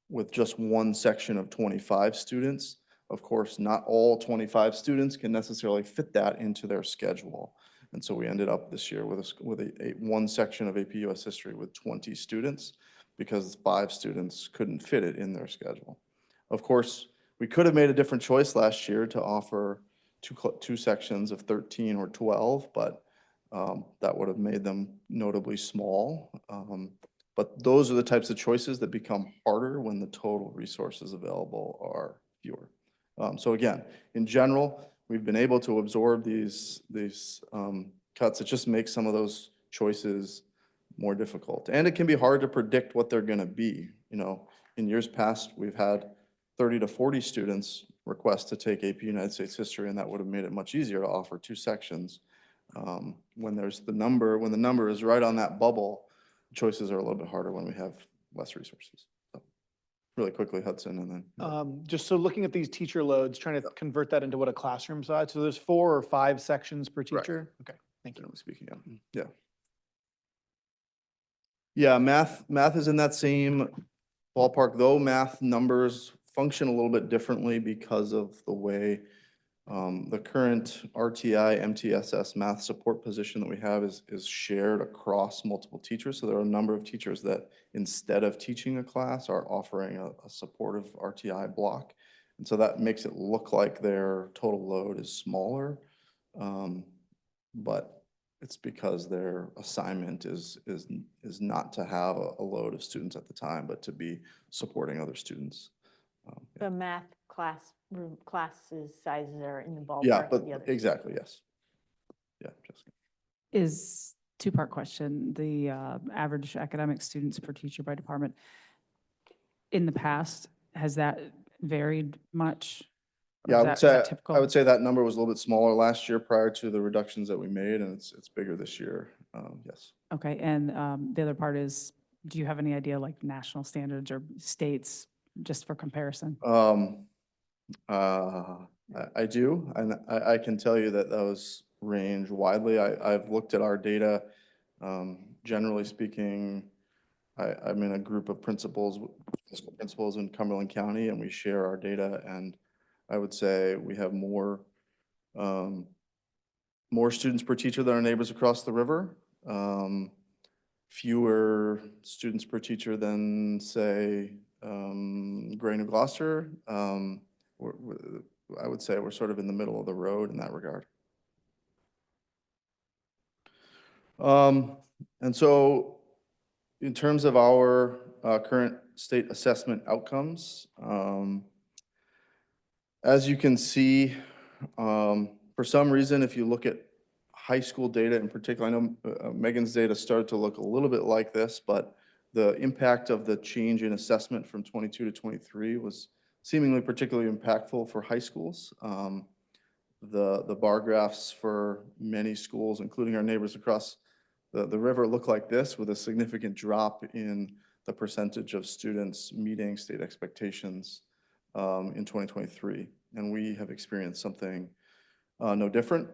With just one section of 25 students, of course, not all 25 students can necessarily fit that into their schedule. And so we ended up this year with one section of AP US History with 20 students because 5 students couldn't fit it in their schedule. Of course, we could have made a different choice last year to offer two sections of 13 or 12, but that would have made them notably small. But those are the types of choices that become harder when the total resources available are fewer. So again, in general, we've been able to absorb these cuts. It just makes some of those choices more difficult. And it can be hard to predict what they're gonna be. You know, in years past, we've had 30 to 40 students request to take AP United States History, and that would have made it much easier to offer two sections. When the number is right on that bubble, choices are a little bit harder when we have less resources. So, really quickly, Hudson, and then. Just so looking at these teacher loads, trying to convert that into what a classroom size. So there's 4 or 5 sections per Correct. teacher? Okay, thank you. Generally speaking, yeah. Yeah, math is in that same ballpark, though math numbers function a little bit differently because of the way the current RTI MTSS math support position that we have is shared across multiple teachers. So there are a number of teachers that instead of teaching a class are offering a supportive RTI block. And so that makes it look like their total load is smaller. But it's because their assignment is not to have a load of students at the time, but to be supporting other students. Yeah. The math classes sizes are in the Yeah, ballpark but of the others. exactly, yes. Yeah, Jessica. Is, two-part question, the average academic students per teacher by department, in the past, has that varied much? Or Yeah, is that typical? I would say that number was a little bit smaller last year prior to the reductions that we made, and it's bigger this year. Yes. Okay, and the other part is, do you have any idea, like national standards or states, just for comparison? I do, and I can tell you that those range widely. I've looked at our data. Generally speaking, I'm in a group of fiscal principals in Cumberland County, and we share our data, and I would say we have more students per teacher than our neighbors across the river. Fewer students per teacher than, say, Gray New Gloucester. I would say we're sort of in the middle of the road in that regard. And so in terms of our current state assessment outcomes, as you can see, for some reason, if you look at high school data in particular, I know Megan's data started to look a little bit like this, but the impact of the change in assessment from 22 to 23 was seemingly particularly impactful for high schools. The bar graphs for many schools, including our neighbors across the river, look like this, with a significant drop in the percentage of students meeting state expectations in 2023. And we have experienced something no different.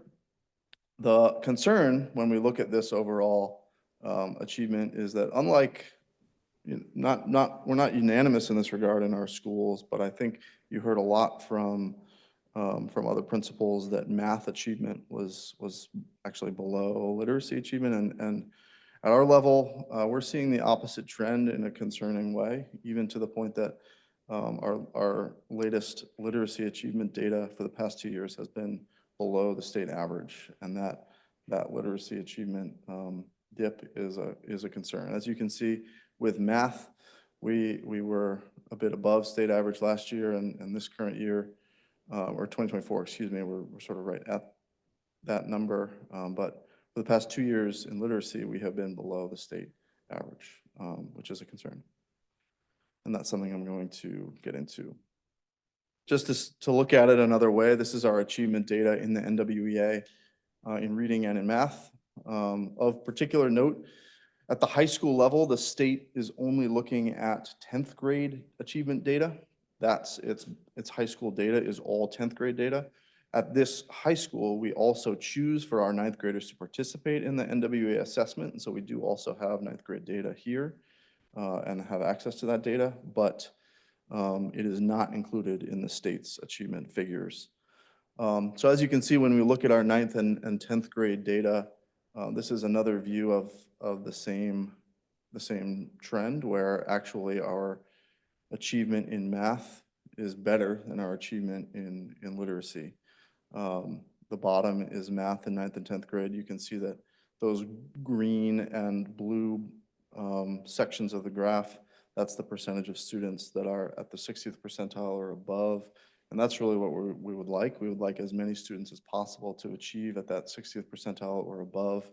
The concern when we look at this overall achievement is that unlike, we're not unanimous in this regard in our schools, but I think you heard a lot from other principals that math achievement was actually below literacy achievement. And at our level, we're seeing the opposite trend in a concerning way, even to the point that our latest literacy achievement data for the past 2 years has been below the state average. And that literacy achievement dip is a concern. As you can see with math, we were a bit above state average last year, and this current year, or 2024, excuse me, we're sort of right at that number. But for the past 2 years in literacy, we have been below the state average, which is a concern. And that's something I'm going to get into. Just to look at it another way, this is our achievement data in the NWEA in reading and in math. Of particular note, at the high school level, the state is only looking at 10th grade achievement data. That's its high school data is all 10th grade data. At this high school, we also choose for our 9th graders to participate in the NWEA assessment. And so we do also have 9th grade data here and have access to that data, but it is not included in the state's achievement figures. So as you can see, when we look at our 9th and 10th grade data, this is another view of the same trend, where actually our achievement in math is better than our achievement in literacy. The bottom is math in 9th and 10th grade. You can see that those green and blue sections of the graph, that's the percentage of students that are at the 60th percentile or above. And that's really what we would like. We would like as many students as possible to achieve at that 60th percentile or above.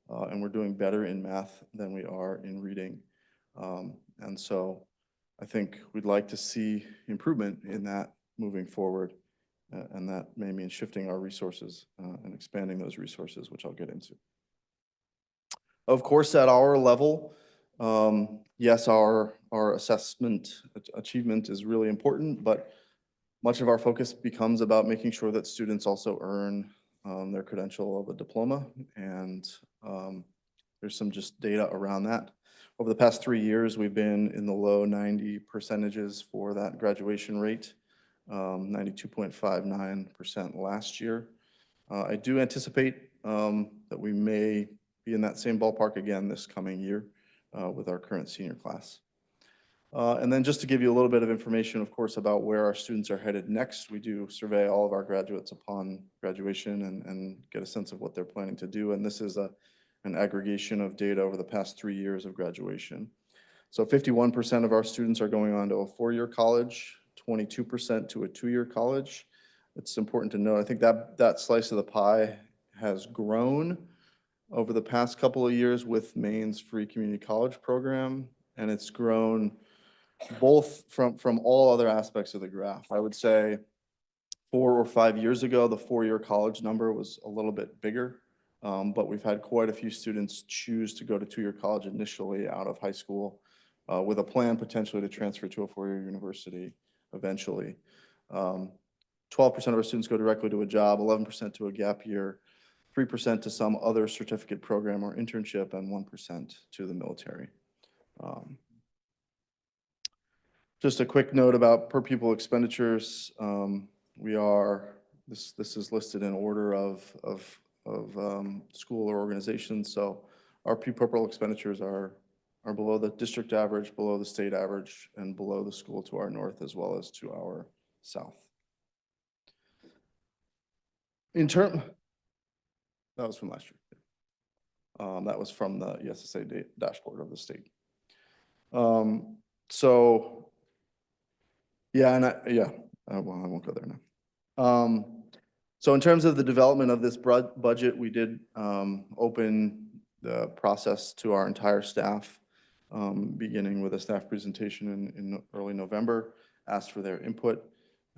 And we're doing better in math than we are in reading. And so I think we'd like to see improvement in that moving forward. And that may mean shifting our resources and expanding those resources, which I'll get into. Of course, at our level, yes, our assessment achievement is really important, but much of our focus becomes about making sure that students also earn their credential of a diploma. And there's some just data around that. Over the past 3 years, we've been in the low 90% for that graduation rate, 92.59% last year. I do anticipate that we may be in that same ballpark again this coming year with our current senior class. And then just to give you a little bit of information, of course, about where our students are headed next, we do survey all of our graduates upon graduation and get a sense of what they're planning to do. And this is an aggregation of data over the past 3 years of graduation. So 51% of our students are going on to a 4-year college, 22% to a 2-year college. It's important to note, I think that slice of the pie has grown over the past couple of years with Maine's free community college program, and it's grown both from all other aspects of the graph. I would say 4 or 5 years ago, the 4-year college number was a little bit bigger, but we've had quite a few students choose to go to 2-year college initially out of high school with a plan potentially to transfer to a 4-year university eventually. 12% of our students go directly to a job, 11% to a gap year, 3% to some other certificate program or internship, and 1% to the military. Just a quick note about per pupil expenditures. This is listed in order of school or organization. So our pupil expenditures are below the district average, below the state average, and below the school to our north as well as to our south. That was from last year. That was from the ESSA dashboard of the state. So yeah, I won't go there now. So in terms of the development of this budget, we did open the process to our entire staff, beginning with a staff presentation in early November, asked for their input.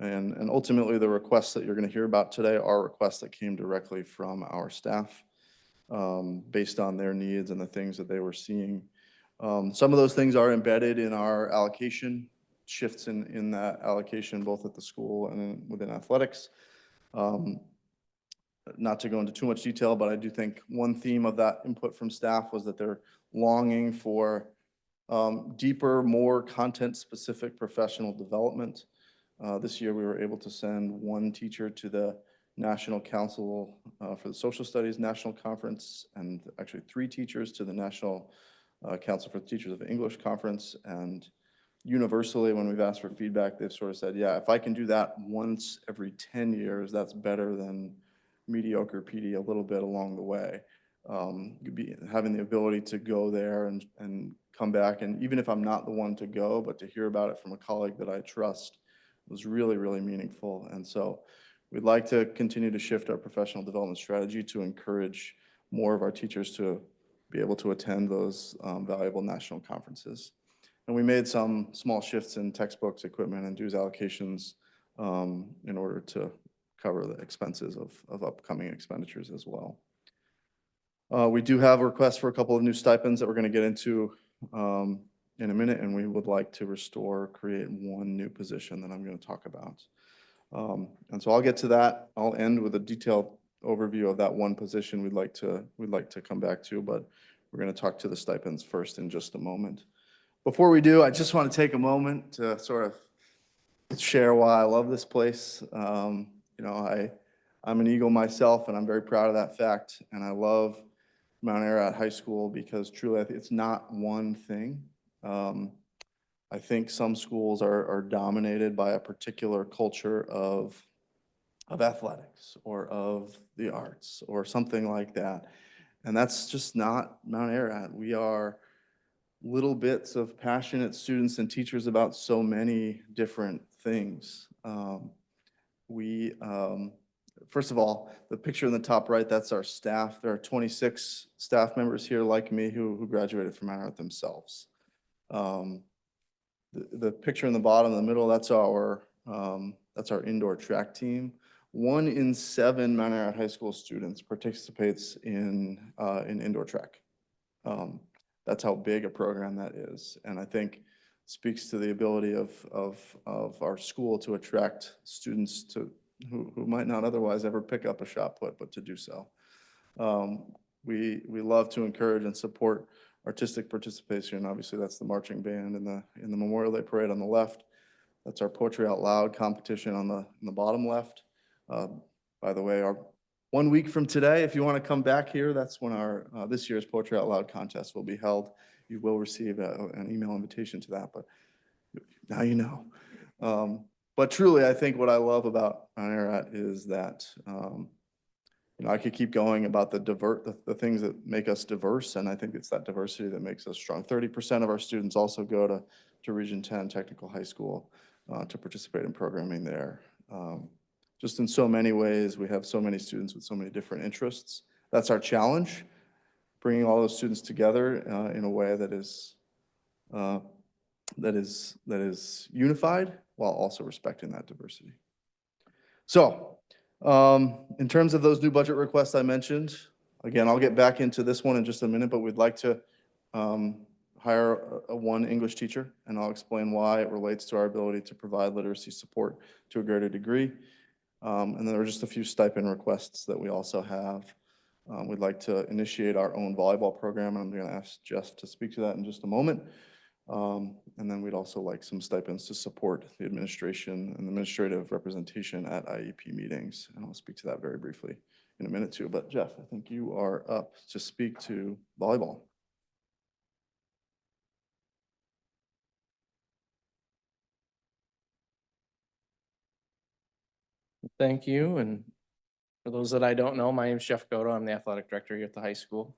And ultimately, the requests that you're going to hear about today are requests that came directly from our staff based on their needs and the things that they were seeing. Some of those things are embedded in our allocation, shifts in that allocation, both at the school and within athletics. Not to go into too much detail, but I do think one theme of that input from staff was that they're longing for deeper, more content-specific professional development. This year, we were able to send 1 teacher to the National Council for the Social Studies National Conference, and actually 3 teachers to the National Council for the Teachers of English Conference. And universally, when we've asked for feedback, they've sort of said, yeah, if I can do that once every 10 years, that's better than mediocre PD a little bit along the way. Having the ability to go there and come back, and even if I'm not the one to go, but to hear about it from a colleague that I trust was really, really meaningful. And so we'd like to continue to shift our professional development strategy to encourage more of our teachers to be able to attend those valuable national conferences. And we made some small shifts in textbooks, equipment, and dues allocations in order to cover the expenses of upcoming expenditures as well. We do have a request for a couple of new stipends that we're going to get into in a minute, and we would like to create 1 new position that I'm going to talk about. And so I'll get to that. I'll end with a detailed overview of that 1 position we'd like to come back to, but we're going to talk to the stipends first in just a moment. Before we do, I just want to take a moment to sort of share why I love this place. You know, I'm an Eagle myself, and I'm very proud of that fact. And I love Mount Ararat High School because truly, it's not one thing. I think some schools are dominated by a particular culture of athletics or of the arts or something like that. And that's just not Mount Ararat. We are little bits of passionate students and teachers about so many different things. First of all, the picture in the top right, that's our staff. There are 26 staff members here like me who graduated from Mount Ararat themselves. The picture in the bottom, in the middle, that's our indoor track team. 1 in 7 Mount Ararat High School students participates in indoor track. That's how big a program that is, and I think speaks to the ability of our school to attract students who might not otherwise ever pick up a shot put, but to do so. We love to encourage and support artistic participation. Obviously, that's the marching band in the Memorial Day Parade on the left. That's our Poetry Out Loud competition on the bottom left. By the way, 1 week from today, if you want to come back here, that's when our this year's Poetry Out Loud contest will be held. You will receive an email invitation to that, but now you know. But truly, I think what I love about Mount Ararat is that I could keep going about the things that make us diverse, and I think it's that diversity that makes us strong. 30% of our students also go to Region 10 Technical High School to participate in programming there. Just in so many ways, we have so many students with so many different interests. That's our challenge, bringing all those students together in a way that is unified while also respecting that diversity. So, in terms of those new budget requests I mentioned, again, I'll get back into this one in just a minute, but we'd like to hire one English teacher, and I'll explain why it relates to our ability to provide literacy support to a greater degree. And then there are just a few stipend requests that we also have. We'd like to initiate our own volleyball program, and I'm going to ask Jeff to speak to that in just a moment. And then we'd also like some stipends to support the administration and administrative representation at IEP meetings. And I'll speak to that very briefly in a minute too. But Jeff, I think you are up to speak to volleyball. Thank you. And for those that I don't know, my name is Jeff Goto. I'm the athletic director here at the high school.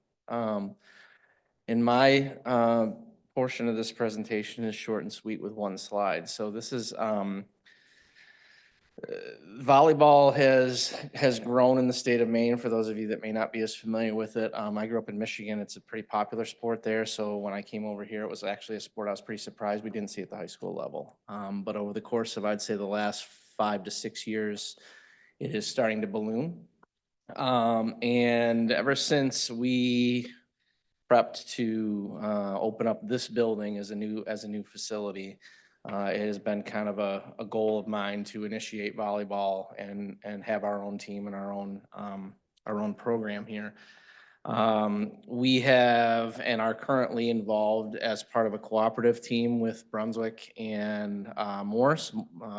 In my portion of this presentation is short and sweet with one slide. So this is volleyball has grown in the state of Maine. For those of you that may not be as familiar with it, I grew up in Michigan. It's a pretty popular sport there. So when I came over here, it was actually a sport I was pretty surprised we didn't see at the high school level. But over the course of, I'd say, the last 5 to 6 years, it is starting to balloon. And ever since we prepped to open up this building as a new facility, it has been kind of a goal of mine to initiate volleyball and have our own team and our own program here. We have and are currently involved as part of a cooperative team with Brunswick and Morris.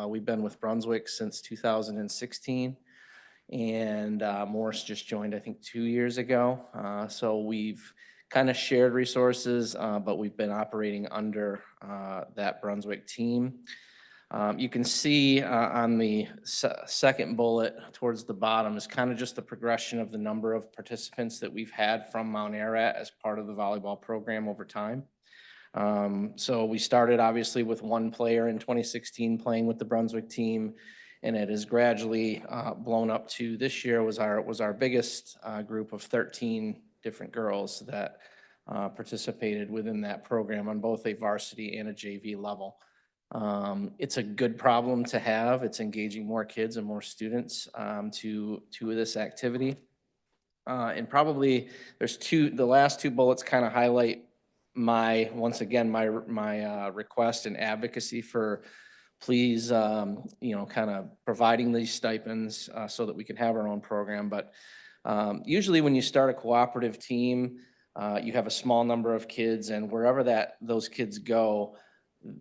We've been with Brunswick since 2016. And Morris just joined, I think, 2 years ago. So we've kind of shared resources, but we've been operating under that Brunswick team. You can see on the second bullet towards the bottom is kind of just the progression of the number of participants that we've had from Mount Ararat as part of the volleyball program over time. So we started obviously with one player in 2016 playing with the Brunswick team, and it has gradually blown up to this year was our biggest group of 13 different girls that participated within that program on both a varsity and a JV level. It's a good problem to have. It's engaging more kids and more students to this activity. And probably the last two bullets kind of highlight once again, my request and advocacy for please, kind of providing these stipends so that we can have our own program. But usually when you start a cooperative team, you have a small number of kids, and wherever those kids go,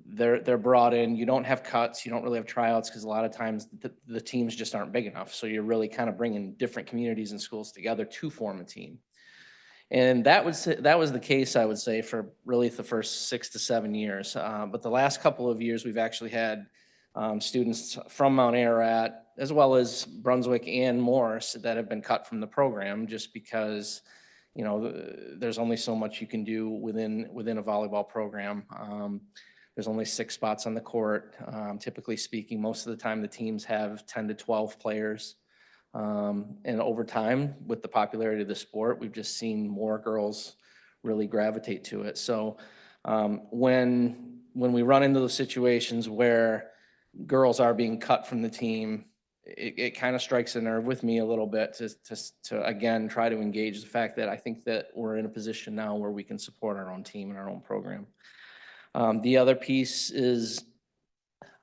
they're brought in. You don't have cuts. You don't really have tryouts because a lot of times the teams just aren't big enough. So you're really kind of bringing different communities and schools together to form a team. And that was the case, I would say, for really the first 6 to 7 years. But the last couple of years, we've actually had students from Mount Ararat, as well as Brunswick and Morris that have been cut from the program just because, you know, there's only so much you can do within a volleyball program. There's only 6 spots on the court. Typically speaking, most of the time the teams have 10 to 12 players. And over time, with the popularity of the sport, we've just seen more girls really gravitate to it. So when we run into those situations where girls are being cut from the team, it kind of strikes a nerve with me a little bit to again try to engage the fact that I think that we're in a position now where we can support our own team and our own program. The other piece is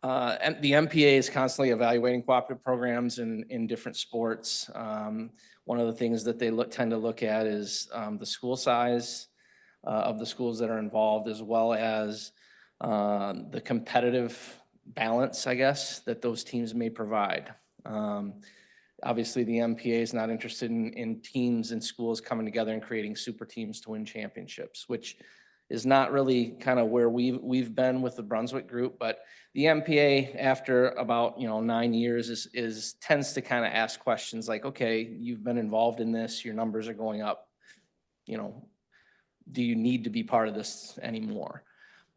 the MPA is constantly evaluating cooperative programs in different sports. One of the things that they tend to look at is the school size of the schools that are involved, as well as the competitive balance, I guess, that those teams may provide. Obviously, the MPA is not interested in teams and schools coming together and creating super teams to win championships, which is not really kind of where we've been with the Brunswick group. But the MPA, after about 9 years, tends to kind of ask questions like, okay, you've been involved in this, your numbers are going up, do you need to be part of this anymore?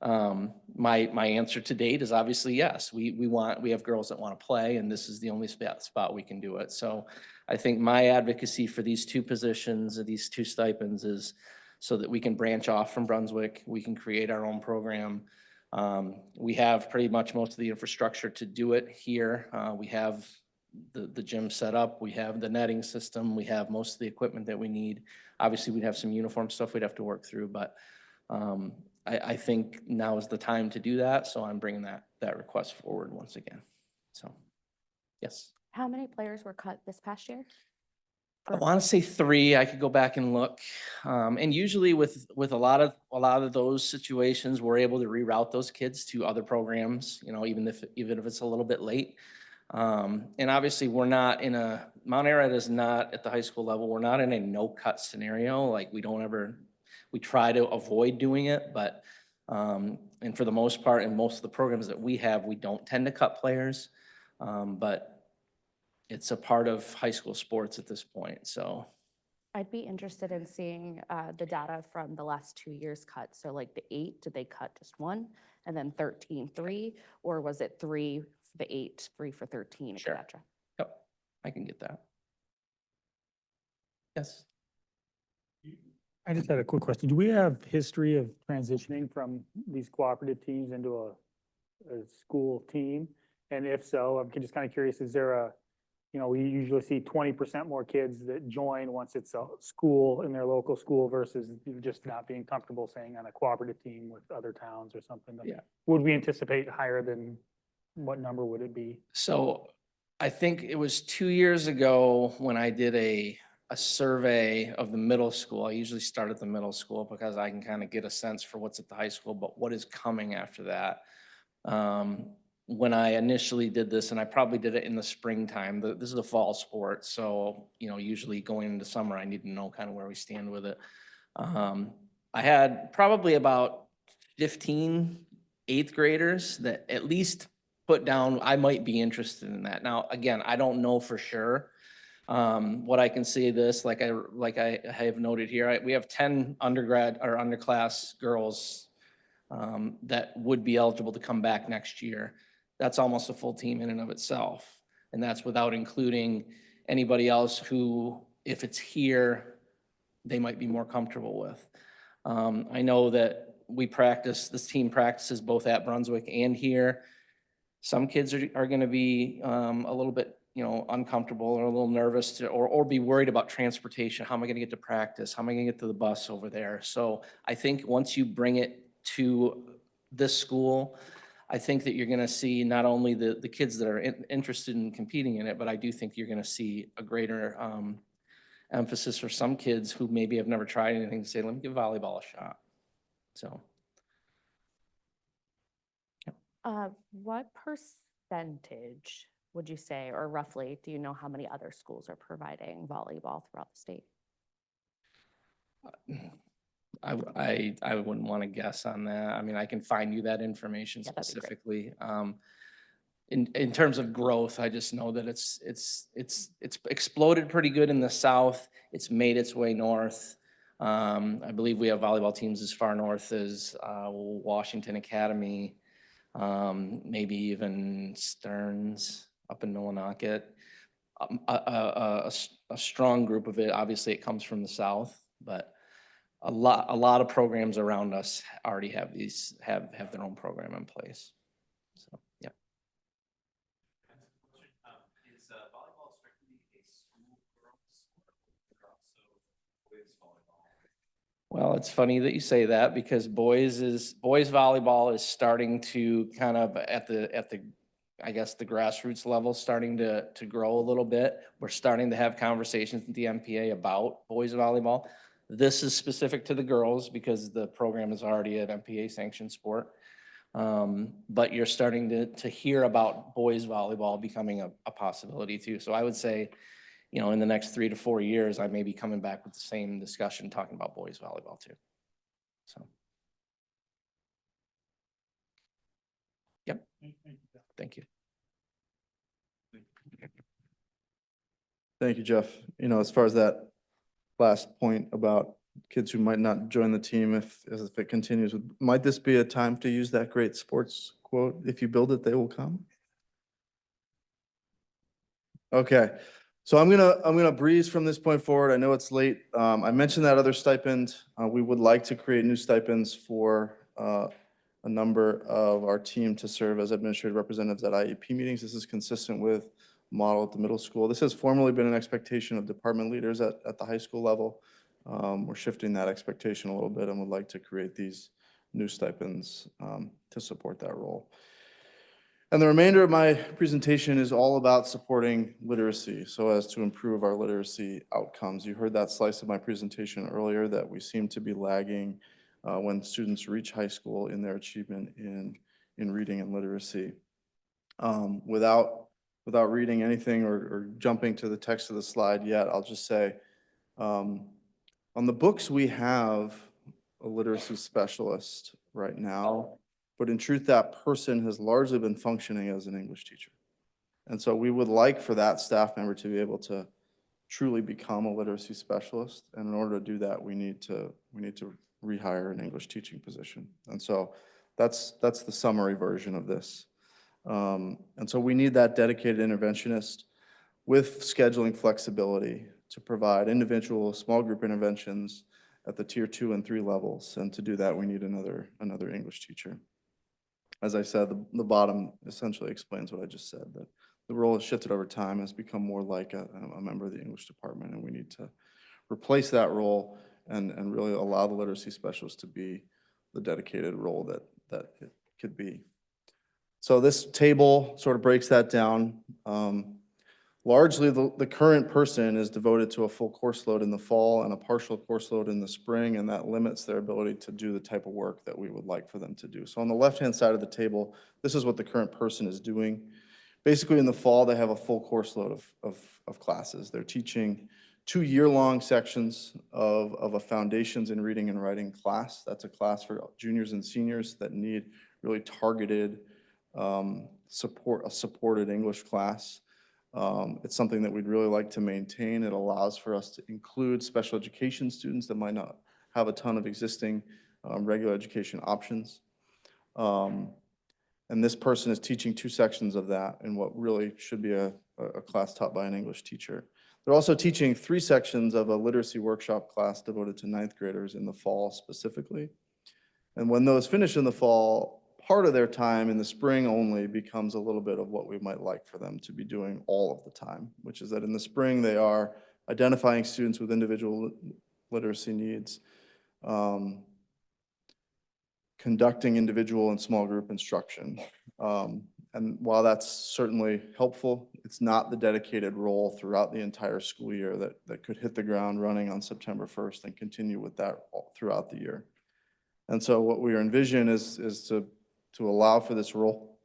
My answer to date is obviously yes. We have girls that want to play, and this is the only spot we can do it. So I think my advocacy for these 2 positions, these 2 stipends, is so that we can branch off from Brunswick. We can create our own program. We have pretty much most of the infrastructure to do it here. We have the gym set up. We have the netting system. We have most of the equipment that we need. Obviously, we'd have some uniform stuff we'd have to work through, but I think now is the time to do that. So I'm bringing that request forward once again. So, yes. How many players were cut this past year? I want to say 3. I could go back and look. And usually with a lot of those situations, we're able to reroute those kids to other programs, even if it's a little bit late. And obviously Mount Ararat is not at the high school level. We're not in a no cut scenario. Like we try to avoid doing it, but and for the most part, in most of the programs that we have, we don't tend to cut players. But it's a part of high school sports at this point, so. I'd be interested in seeing the data from the last 2 years cut. So like the 8, did they cut just 1? And then 13, 3? Or was it 3 for the 8, 3 for 13, et Sure. cetera? Yep, I can get that. Yes. I just had a quick question. Do we have history of transitioning from these cooperative teams into a school team? And if so, I'm just kind of curious, is there we usually see 20% more kids that join once it's a school in their local school versus just not being comfortable saying on a cooperative team with other towns or something. Yeah. Would we anticipate higher than, what number would it be? So I think it was 2 years ago when I did a survey of the middle school. I usually start at the middle school because I can kind of get a sense for what's at the high school, but what is coming after that. When I initially did this, and I probably did it in the springtime, this is a fall sport. So, usually going into summer, I need to know kind of where we stand with it. I had probably about 15 8th graders that at least put down, I might be interested in that. Now, again, I don't know for sure. What I can say this, like I have noted here, we have 10 undergrad or underclass girls that would be eligible to come back next year. That's almost a full team in and of itself. And that's without including anybody else who, if it's here, they might be more comfortable with. I know that this team practices both at Brunswick and here. Some kids are going to be a little bit, uncomfortable or a little nervous or be worried about transportation. How am I going to get to practice? How am I going to get to the bus over there? So I think once you bring it to this school, I think that you're going to see not only the kids that are interested in competing in it, but I do think you're going to see a greater emphasis for some kids who maybe have never tried anything to say, let me give volleyball a shot. So. What percentage would you say, or roughly, do you know how many other schools are providing volleyball throughout the state? I wouldn't want to guess on that. I mean, I can find you that information Yeah, that'd be great. specifically. in terms of growth, I just know that it's exploded pretty good in the south. It's made its way north. I believe we have volleyball teams as far north as Washington Academy, maybe even Stearns up in Millinocket. A strong group of it, obviously it comes from the south, but a lot of programs around us already have have their own program in place. So, yeah. Is volleyball strictly a school girls sport or also boys volleyball? Well, it's funny that you say that because boys volleyball is starting to kind of at the I guess the grassroots level starting to grow a little bit. We're starting to have conversations with the MPA about boys volleyball. This is specific to the girls because the program is already an MPA sanctioned sport. But you're starting to hear about boys volleyball becoming a possibility too. So I would say, you know, in the next 3 to 4 years, I may be coming back with the same discussion, talking about boys volleyball too. So. Yep. Thank you. Thank you, Jeff. You know, as far as that last point about kids who might not join the team if it continues, might this be a time to use that great sports quote? If you build it, they will come. Okay, so I'm gonna breeze from this point forward. I know it's late. I mentioned that other stipend. We would like to create new stipends for a number of our team to serve as administrative representatives at IEP meetings. This is consistent with model at the middle school. This has formerly been an expectation of department leaders at the high school level. We're shifting that expectation a little bit and would like to create these new stipends to support that role. And the remainder of my presentation is all about supporting literacy so as to improve our literacy outcomes. You heard that slice of my presentation earlier that we seem to be lagging when students reach high school in their achievement in reading and literacy. Without reading anything or jumping to the text of the slide yet, I'll just say, on the books we have a literacy specialist right now, but in truth, that person has largely been functioning as an English teacher. And so we would like for that staff member to be able to truly become a literacy specialist. And in order to do that, we need to rehire an English teaching position. And so that's the summary version of this. And so we need that dedicated interventionist with scheduling flexibility to provide individual small group interventions at the tier 2 and 3 levels. And to do that, we need another English teacher. As I said, the bottom essentially explains what I just said, that the role has shifted over time, has become more like a member of the English department, and we need to replace that role and really allow the literacy specialist to be the dedicated role that it could be. So this table sort of breaks that down. Largely, the current person is devoted to a full course load in the fall and a partial course load in the spring, and that limits their ability to do the type of work that we would like for them to do. So on the left-hand side of the table, this is what the current person is doing. Basically, in the fall, they have a full course load of classes. They're teaching 2 year-long sections of a foundations in reading and writing class. That's a class for juniors and seniors that need really targeted support, a supported English class. It's something that we'd really like to maintain. It allows for us to include special education students that might not have a ton of existing regular education options. And this person is teaching 2 sections of that in what really should be a class taught by an English teacher. They're also teaching 3 sections of a literacy workshop class devoted to 9th graders in the fall specifically. And when those finish in the fall, part of their time in the spring only becomes a little bit of what we might like for them to be doing all of the time, which is that in the spring they are identifying students with individual literacy needs, conducting individual and small group instruction. And while that's certainly helpful, it's not the dedicated role throughout the entire school year that could hit the ground running on September 1st and continue with that throughout the year. And so what we envision is to allow for this role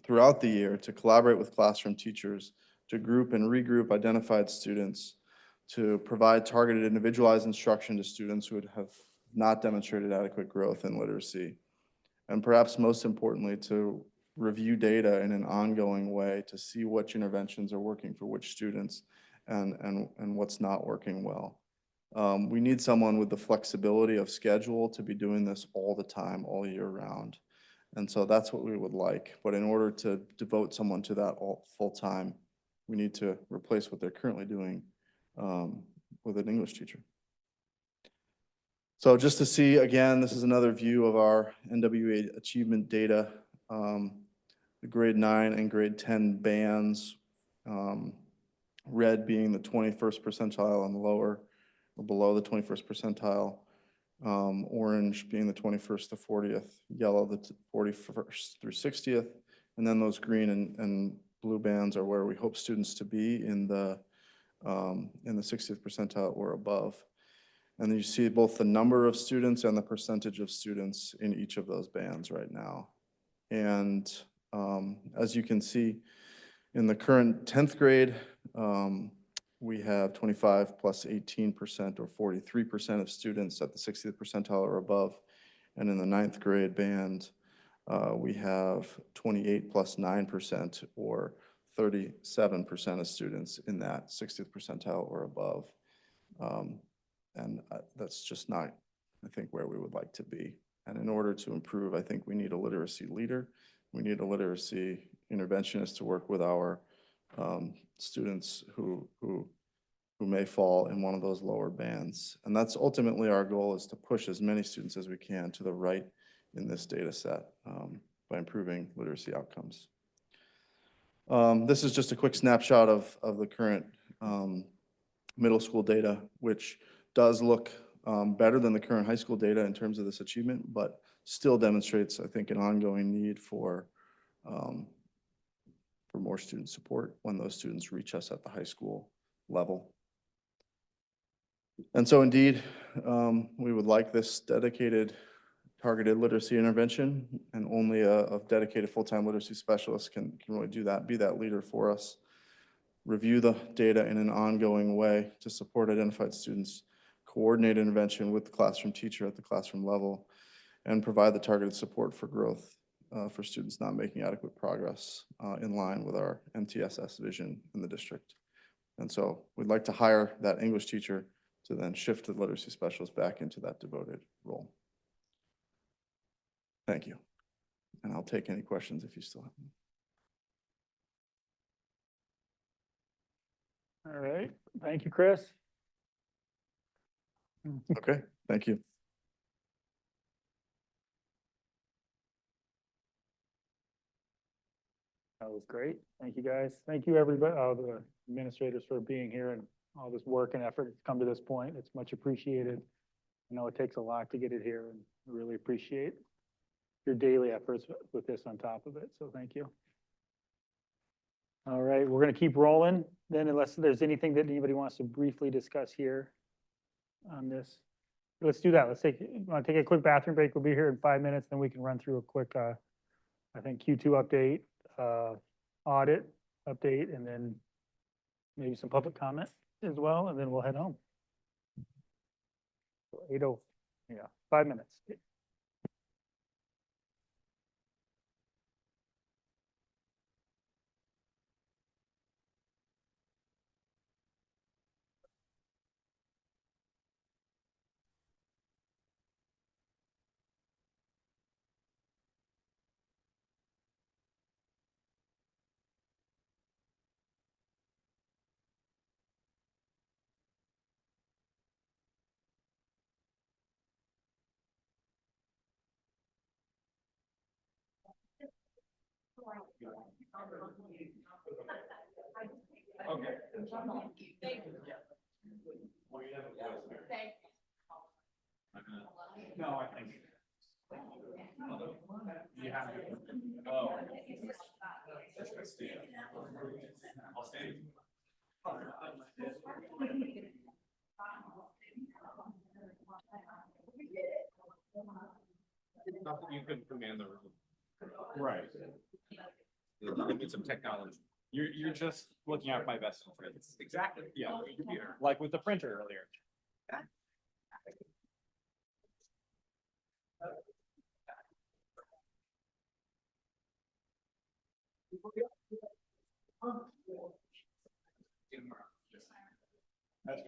throughout the year, to collaborate with classroom teachers, to group and regroup identified students, to provide targeted individualized instruction to students who would have not demonstrated adequate growth in literacy. And perhaps most importantly, to review data in an ongoing way to see which interventions are working for which students and what's not working well. We need someone with the flexibility of schedule to be doing this all the time, all year round. And so that's what we would like. But in order to devote someone to that all full time, we need to replace what they're currently doing with an English teacher. So just to see, again, this is another view of our NWA achievement data. The grade 9 and grade 10 bands, red being the 21st percentile and lower or below the 21st percentile, orange being the 21st to 40th, yellow the 41st through 60th, and then those green and blue bands are where we hope students to be in the 60th percentile or above. And then you see both the number of students and the percentage of students in each of those bands right now. And as you can see, in the current 10th grade, we have 25 plus 18% or 43% of students at the 60th percentile or above. And in the 9th grade band, we have 28 plus 9% or 37% of students in that 60th percentile or above. And that's just not, I think, where we would like to be. And in order to improve, I think we need a literacy leader. We need a literacy interventionist to work with our students who may fall in one of those lower bands. And that's ultimately our goal, is to push as many students as we can to the right in this data set by improving literacy outcomes. This is just a quick snapshot of the current middle school data, which does look better than the current high school data in terms of this achievement, but still demonstrates, I think, an ongoing need for more student support when those students reach us at the high school level. And so indeed, we would like this dedicated targeted literacy intervention, and only a dedicated full-time literacy specialist can really do that, be that leader for us. Review the data in an ongoing way to support identified students, coordinate intervention with the classroom teacher at the classroom level, and provide the targeted support for growth for students not making adequate progress in line with our MTSS vision in the district. And so we'd like to hire that English teacher to then shift the literacy specialist back into that devoted role. Thank you. And I'll take any questions if you still have them. All right, thank you, Chris. Okay, thank you. That was great. Thank you, guys. Thank you, everybody, the administrators, for being here and all this work and effort to come to this point. It's much appreciated. I know it takes a lot to get it here, and we really appreciate your daily efforts with this on top of it. So thank you. All right, we're going to keep rolling then, unless there's anything that anybody wants to briefly discuss here on this. Let's do that. Want to take a quick bathroom break? We'll be here in 5 minutes, then we can run through a quick, I think, Q2 update, audit update, and then maybe some public comment as well, and then we'll head home. So 8:00, yeah, 5 minutes. No, I think. You have to. Oh. I'll stay. Not that you couldn't command the room. Right. You need some technology. You're just looking out for my best interests. Exactly. Yeah, like with the printer earlier. Thank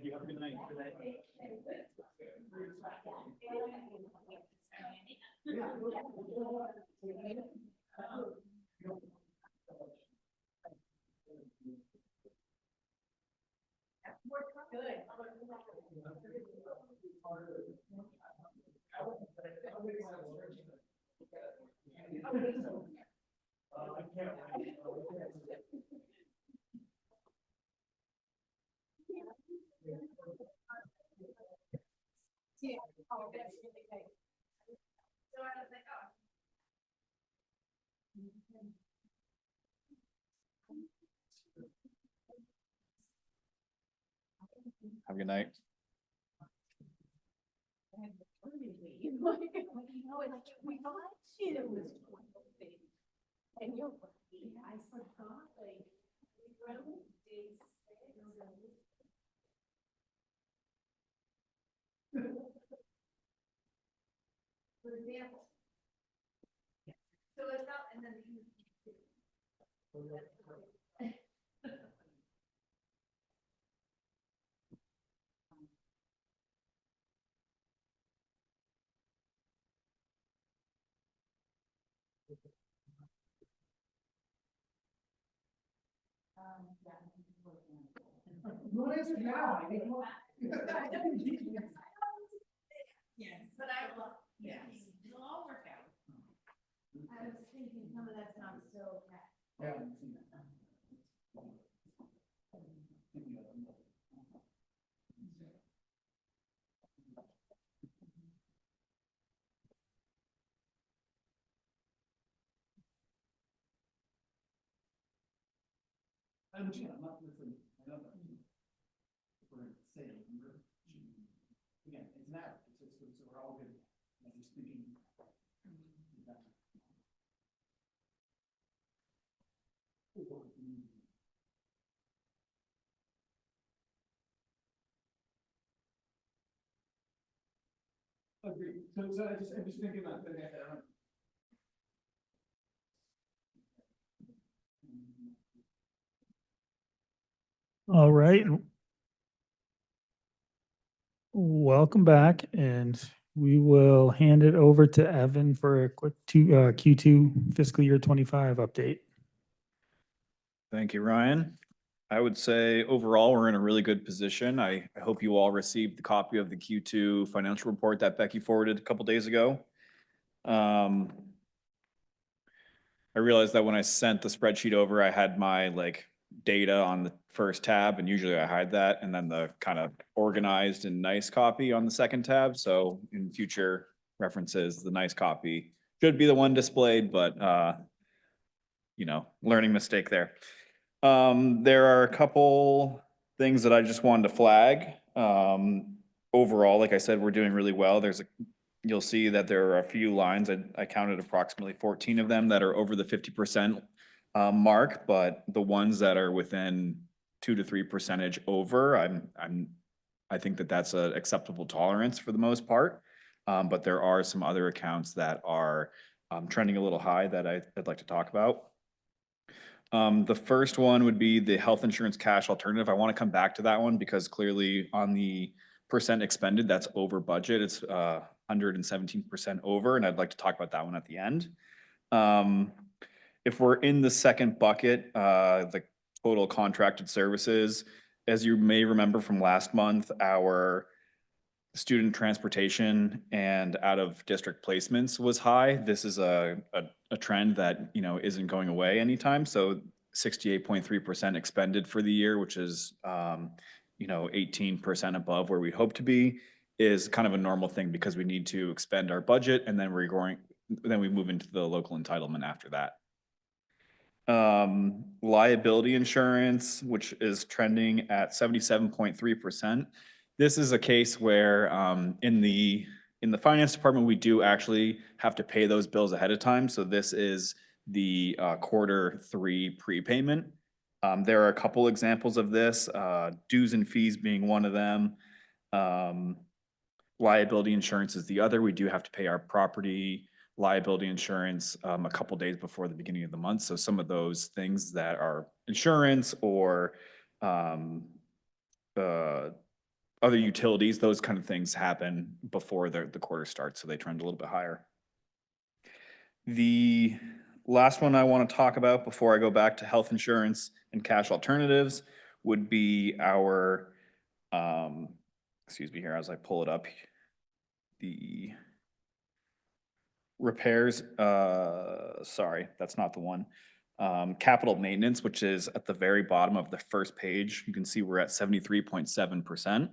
you. Have a good night. Have a good night. And you're, I forgot, like, for example. So it's not, and then. What is it now? I think. Yes, but I will, yes, it'll all work out. I was thinking some of that's not so bad. Yeah. I'm not listening. I know that. For saying, again, it's an average, so we're all good. I'm just thinking. Agreed. So I'm just thinking about the. All right. Welcome back, and we will hand it over to Evan for a quick Q2 fiscal year 25 update. Thank you, Ryan. I would say overall, we're in a really good position. I hope you all received the copy of the Q2 financial report that Becky forwarded a couple days ago. I realized that when I sent the spreadsheet over, I had my data on the first tab, and usually I hide that, and then the kind of organized and nice copy on the second tab. So in future references, the nice copy should be the one displayed, but learning mistake there. There are a couple things that I just wanted to flag. Overall, like I said, we're doing really well. You'll see that there are a few lines, I counted approximately 14 of them that are over the 50% mark, but the ones that are within 2 to 3% over, I think that that's an acceptable tolerance for the most part. But there are some other accounts that are trending a little high that I'd like to talk about. The first one would be the health insurance cash alternative. I want to come back to that one because clearly on the percent expended, that's over budget. It's 117% over, and I'd like to talk about that one at the end. If we're in the second bucket, the total contracted services, as you may remember from last month, our student transportation and out of district placements was high. This is a trend that, isn't going away anytime. So 68.3% expended for the year, which is, 18% above where we hope to be, is kind of a normal thing because we need to expend our budget and then then we move into the local entitlement after that. Liability insurance, which is trending at 77.3%. This is a case where in the finance department, we do actually have to pay those bills ahead of time. So this is the Q3 prepayment. There are a couple examples of this, dues and fees being one of them. Liability insurance is the other. We do have to pay our property liability insurance a couple days before the beginning of the month. So some of those things that are insurance or other utilities, those kind of things happen before the quarter starts, so they trend a little bit higher. The last one I want to talk about before I go back to health insurance and cash alternatives would be our, excuse me here as I pull it up, the repairs, sorry, that's not the one. Capital maintenance, which is at the very bottom of the first page. You can see we're at 73.7%.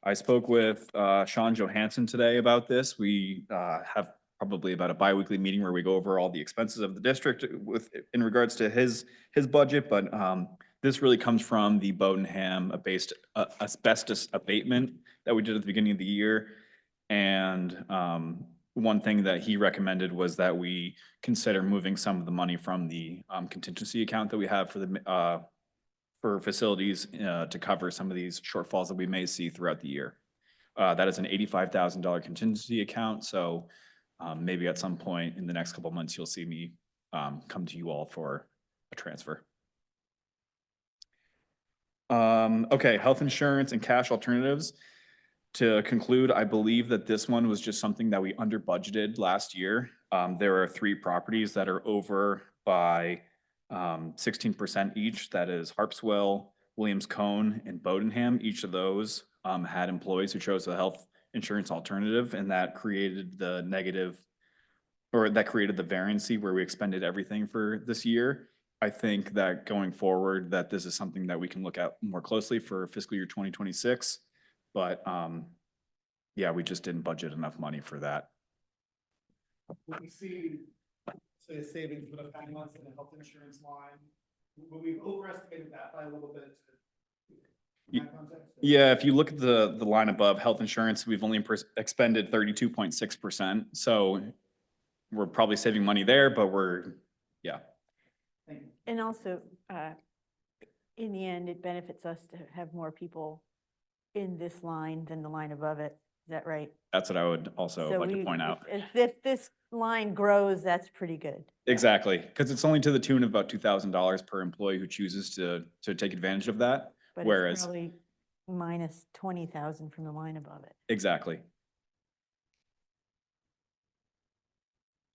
I spoke with Sean Johansson today about this. We have probably about a biweekly meeting where we go over all the expenses of the district in regards to his budget, but this really comes from the Bodenham based asbestos abatement that we did at the beginning of the year. And one thing that he recommended was that we consider moving some of the money from the contingency account that we have for the for facilities to cover some of these shortfalls that we may see throughout the year. That is an $85,000 contingency account. So maybe at some point in the next couple of months, you'll see me come to you all for a transfer. Okay, health insurance and cash alternatives. To conclude, I believe that this one was just something that we under budgeted last year. There are 3 properties that are over by 16% each. That is Harpswell, Williams Cone, and Bodenham. Each of those had employees who chose a health insurance alternative, and that created the negative, or that created the variancy where we expended everything for this year. I think that going forward, that this is something that we can look at more closely for fiscal year 2026. But yeah, we just didn't budget enough money for that. We see, say, savings for the 9 months in the health insurance line, but we've overestimated that by a little bit. Yeah, if you look at the line above, health insurance, we've only expended 32.6%. So we're probably saving money there, but yeah. And also, in the end, it benefits us to have more people in this line than the line above it. Is that right? That's what I would also So like to point out. If this line grows, that's pretty good. Exactly, because it's only to the tune of about $2,000 per employee who chooses to take advantage of that. But Whereas, it's probably minus 20,000 from the line above it. exactly.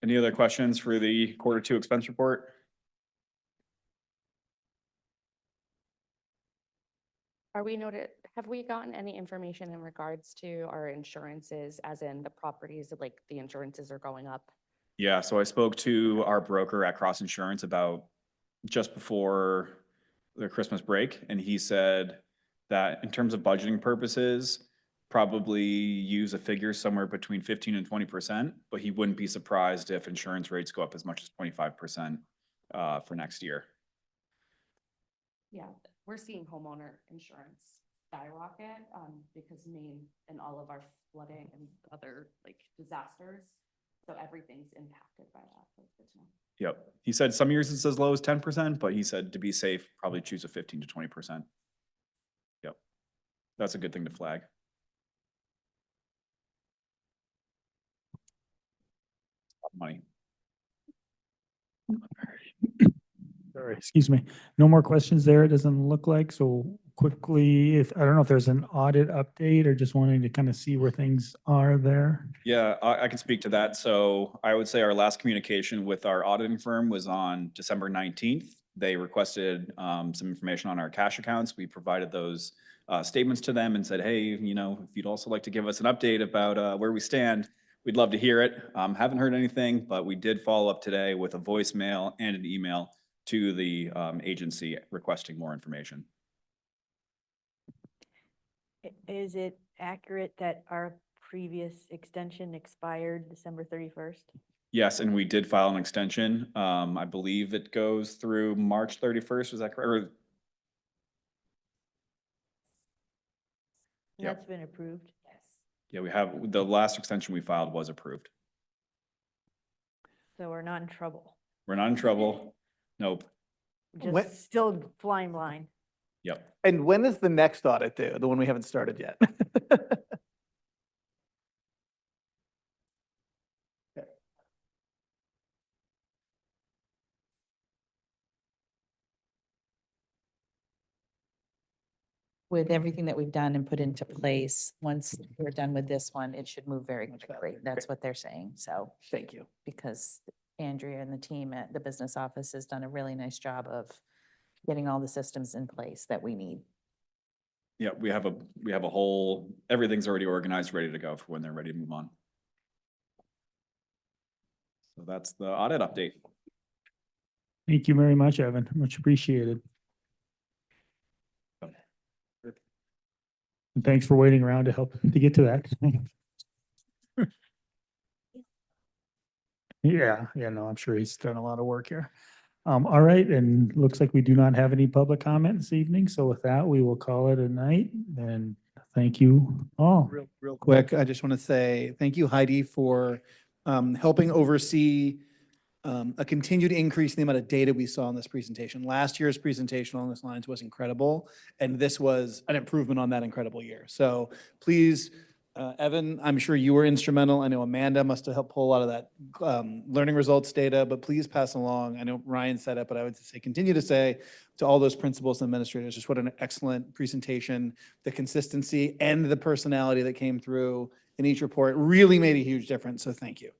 Any other questions for the Q2 expense report? Are we noted, have we gotten any information in regards to our insurances, as in the properties, like the insurances are going up? Yeah, so I spoke to our broker at Cross Insurance about just before the Christmas break, and he said that in terms of budgeting purposes, probably use a figure somewhere between 15 and 20%, but he wouldn't be surprised if insurance rates go up as much as 25% for next year. Yeah, we're seeing homeowner insurance skyrocket because Maine and all of our flooding and other like disasters. So everything's impacted by that. That's good to know. Yep. He said some years it's as low as 10%, but he said to be safe, probably choose a 15 to 20%. Yep. That's a good thing to flag. Money. Sorry, excuse me. No more questions there, it doesn't look like. So quickly, I don't know if there's an audit update or just wanting to kind of see where things are there. Yeah, I can speak to that. So I would say our last communication with our auditing firm was on December 19th. They requested some information on our cash accounts. We provided those statements to them and said, hey, you know, if you'd also like to give us an update about where we stand, we'd love to hear it. Haven't heard anything, but we did follow up today with a voicemail and an email to the agency requesting more information. Is it accurate that our previous extension expired December 31st? Yes, and we did file an extension. I believe it goes through March 31st. Is that correct? Yep. That's been approved? Yes. Yeah, we have, the last extension we filed was approved. So we're not in trouble. We're not in trouble. Nope. Just still flying blind. Yep. And when is the next audit due? The one we haven't started yet? with everything that we've done and put into place, once we're done with this one, it should move very quickly. That's what they're saying. So, Thank you. because Andrea and the team at the business office has done a really nice job of getting all the systems in place that we need. Yeah, we have a whole, everything's already organized, ready to go for when they're ready to move on. So that's the audit update. Thank you very much, Evan. Much appreciated. And thanks for waiting around to help to get to that. Yeah, no, I'm sure he's done a lot of work here. All right, and looks like we do not have any public comment this evening. So with that, we will call it a night and thank you all. Real quick, I just want to say thank you, Heidi, for helping oversee a continued increase in the amount of data we saw in this presentation. Last year's presentation along those lines was incredible, and this was an improvement on that incredible year. So please, Evan, I'm sure you were instrumental. I know Amanda must have helped pull a lot of that learning results data, but please pass along. I know Ryan said it, but I would say, continue to say to all those principals and administrators, just what an excellent presentation. The consistency and the personality that came through in each report really made a huge difference. So thank you.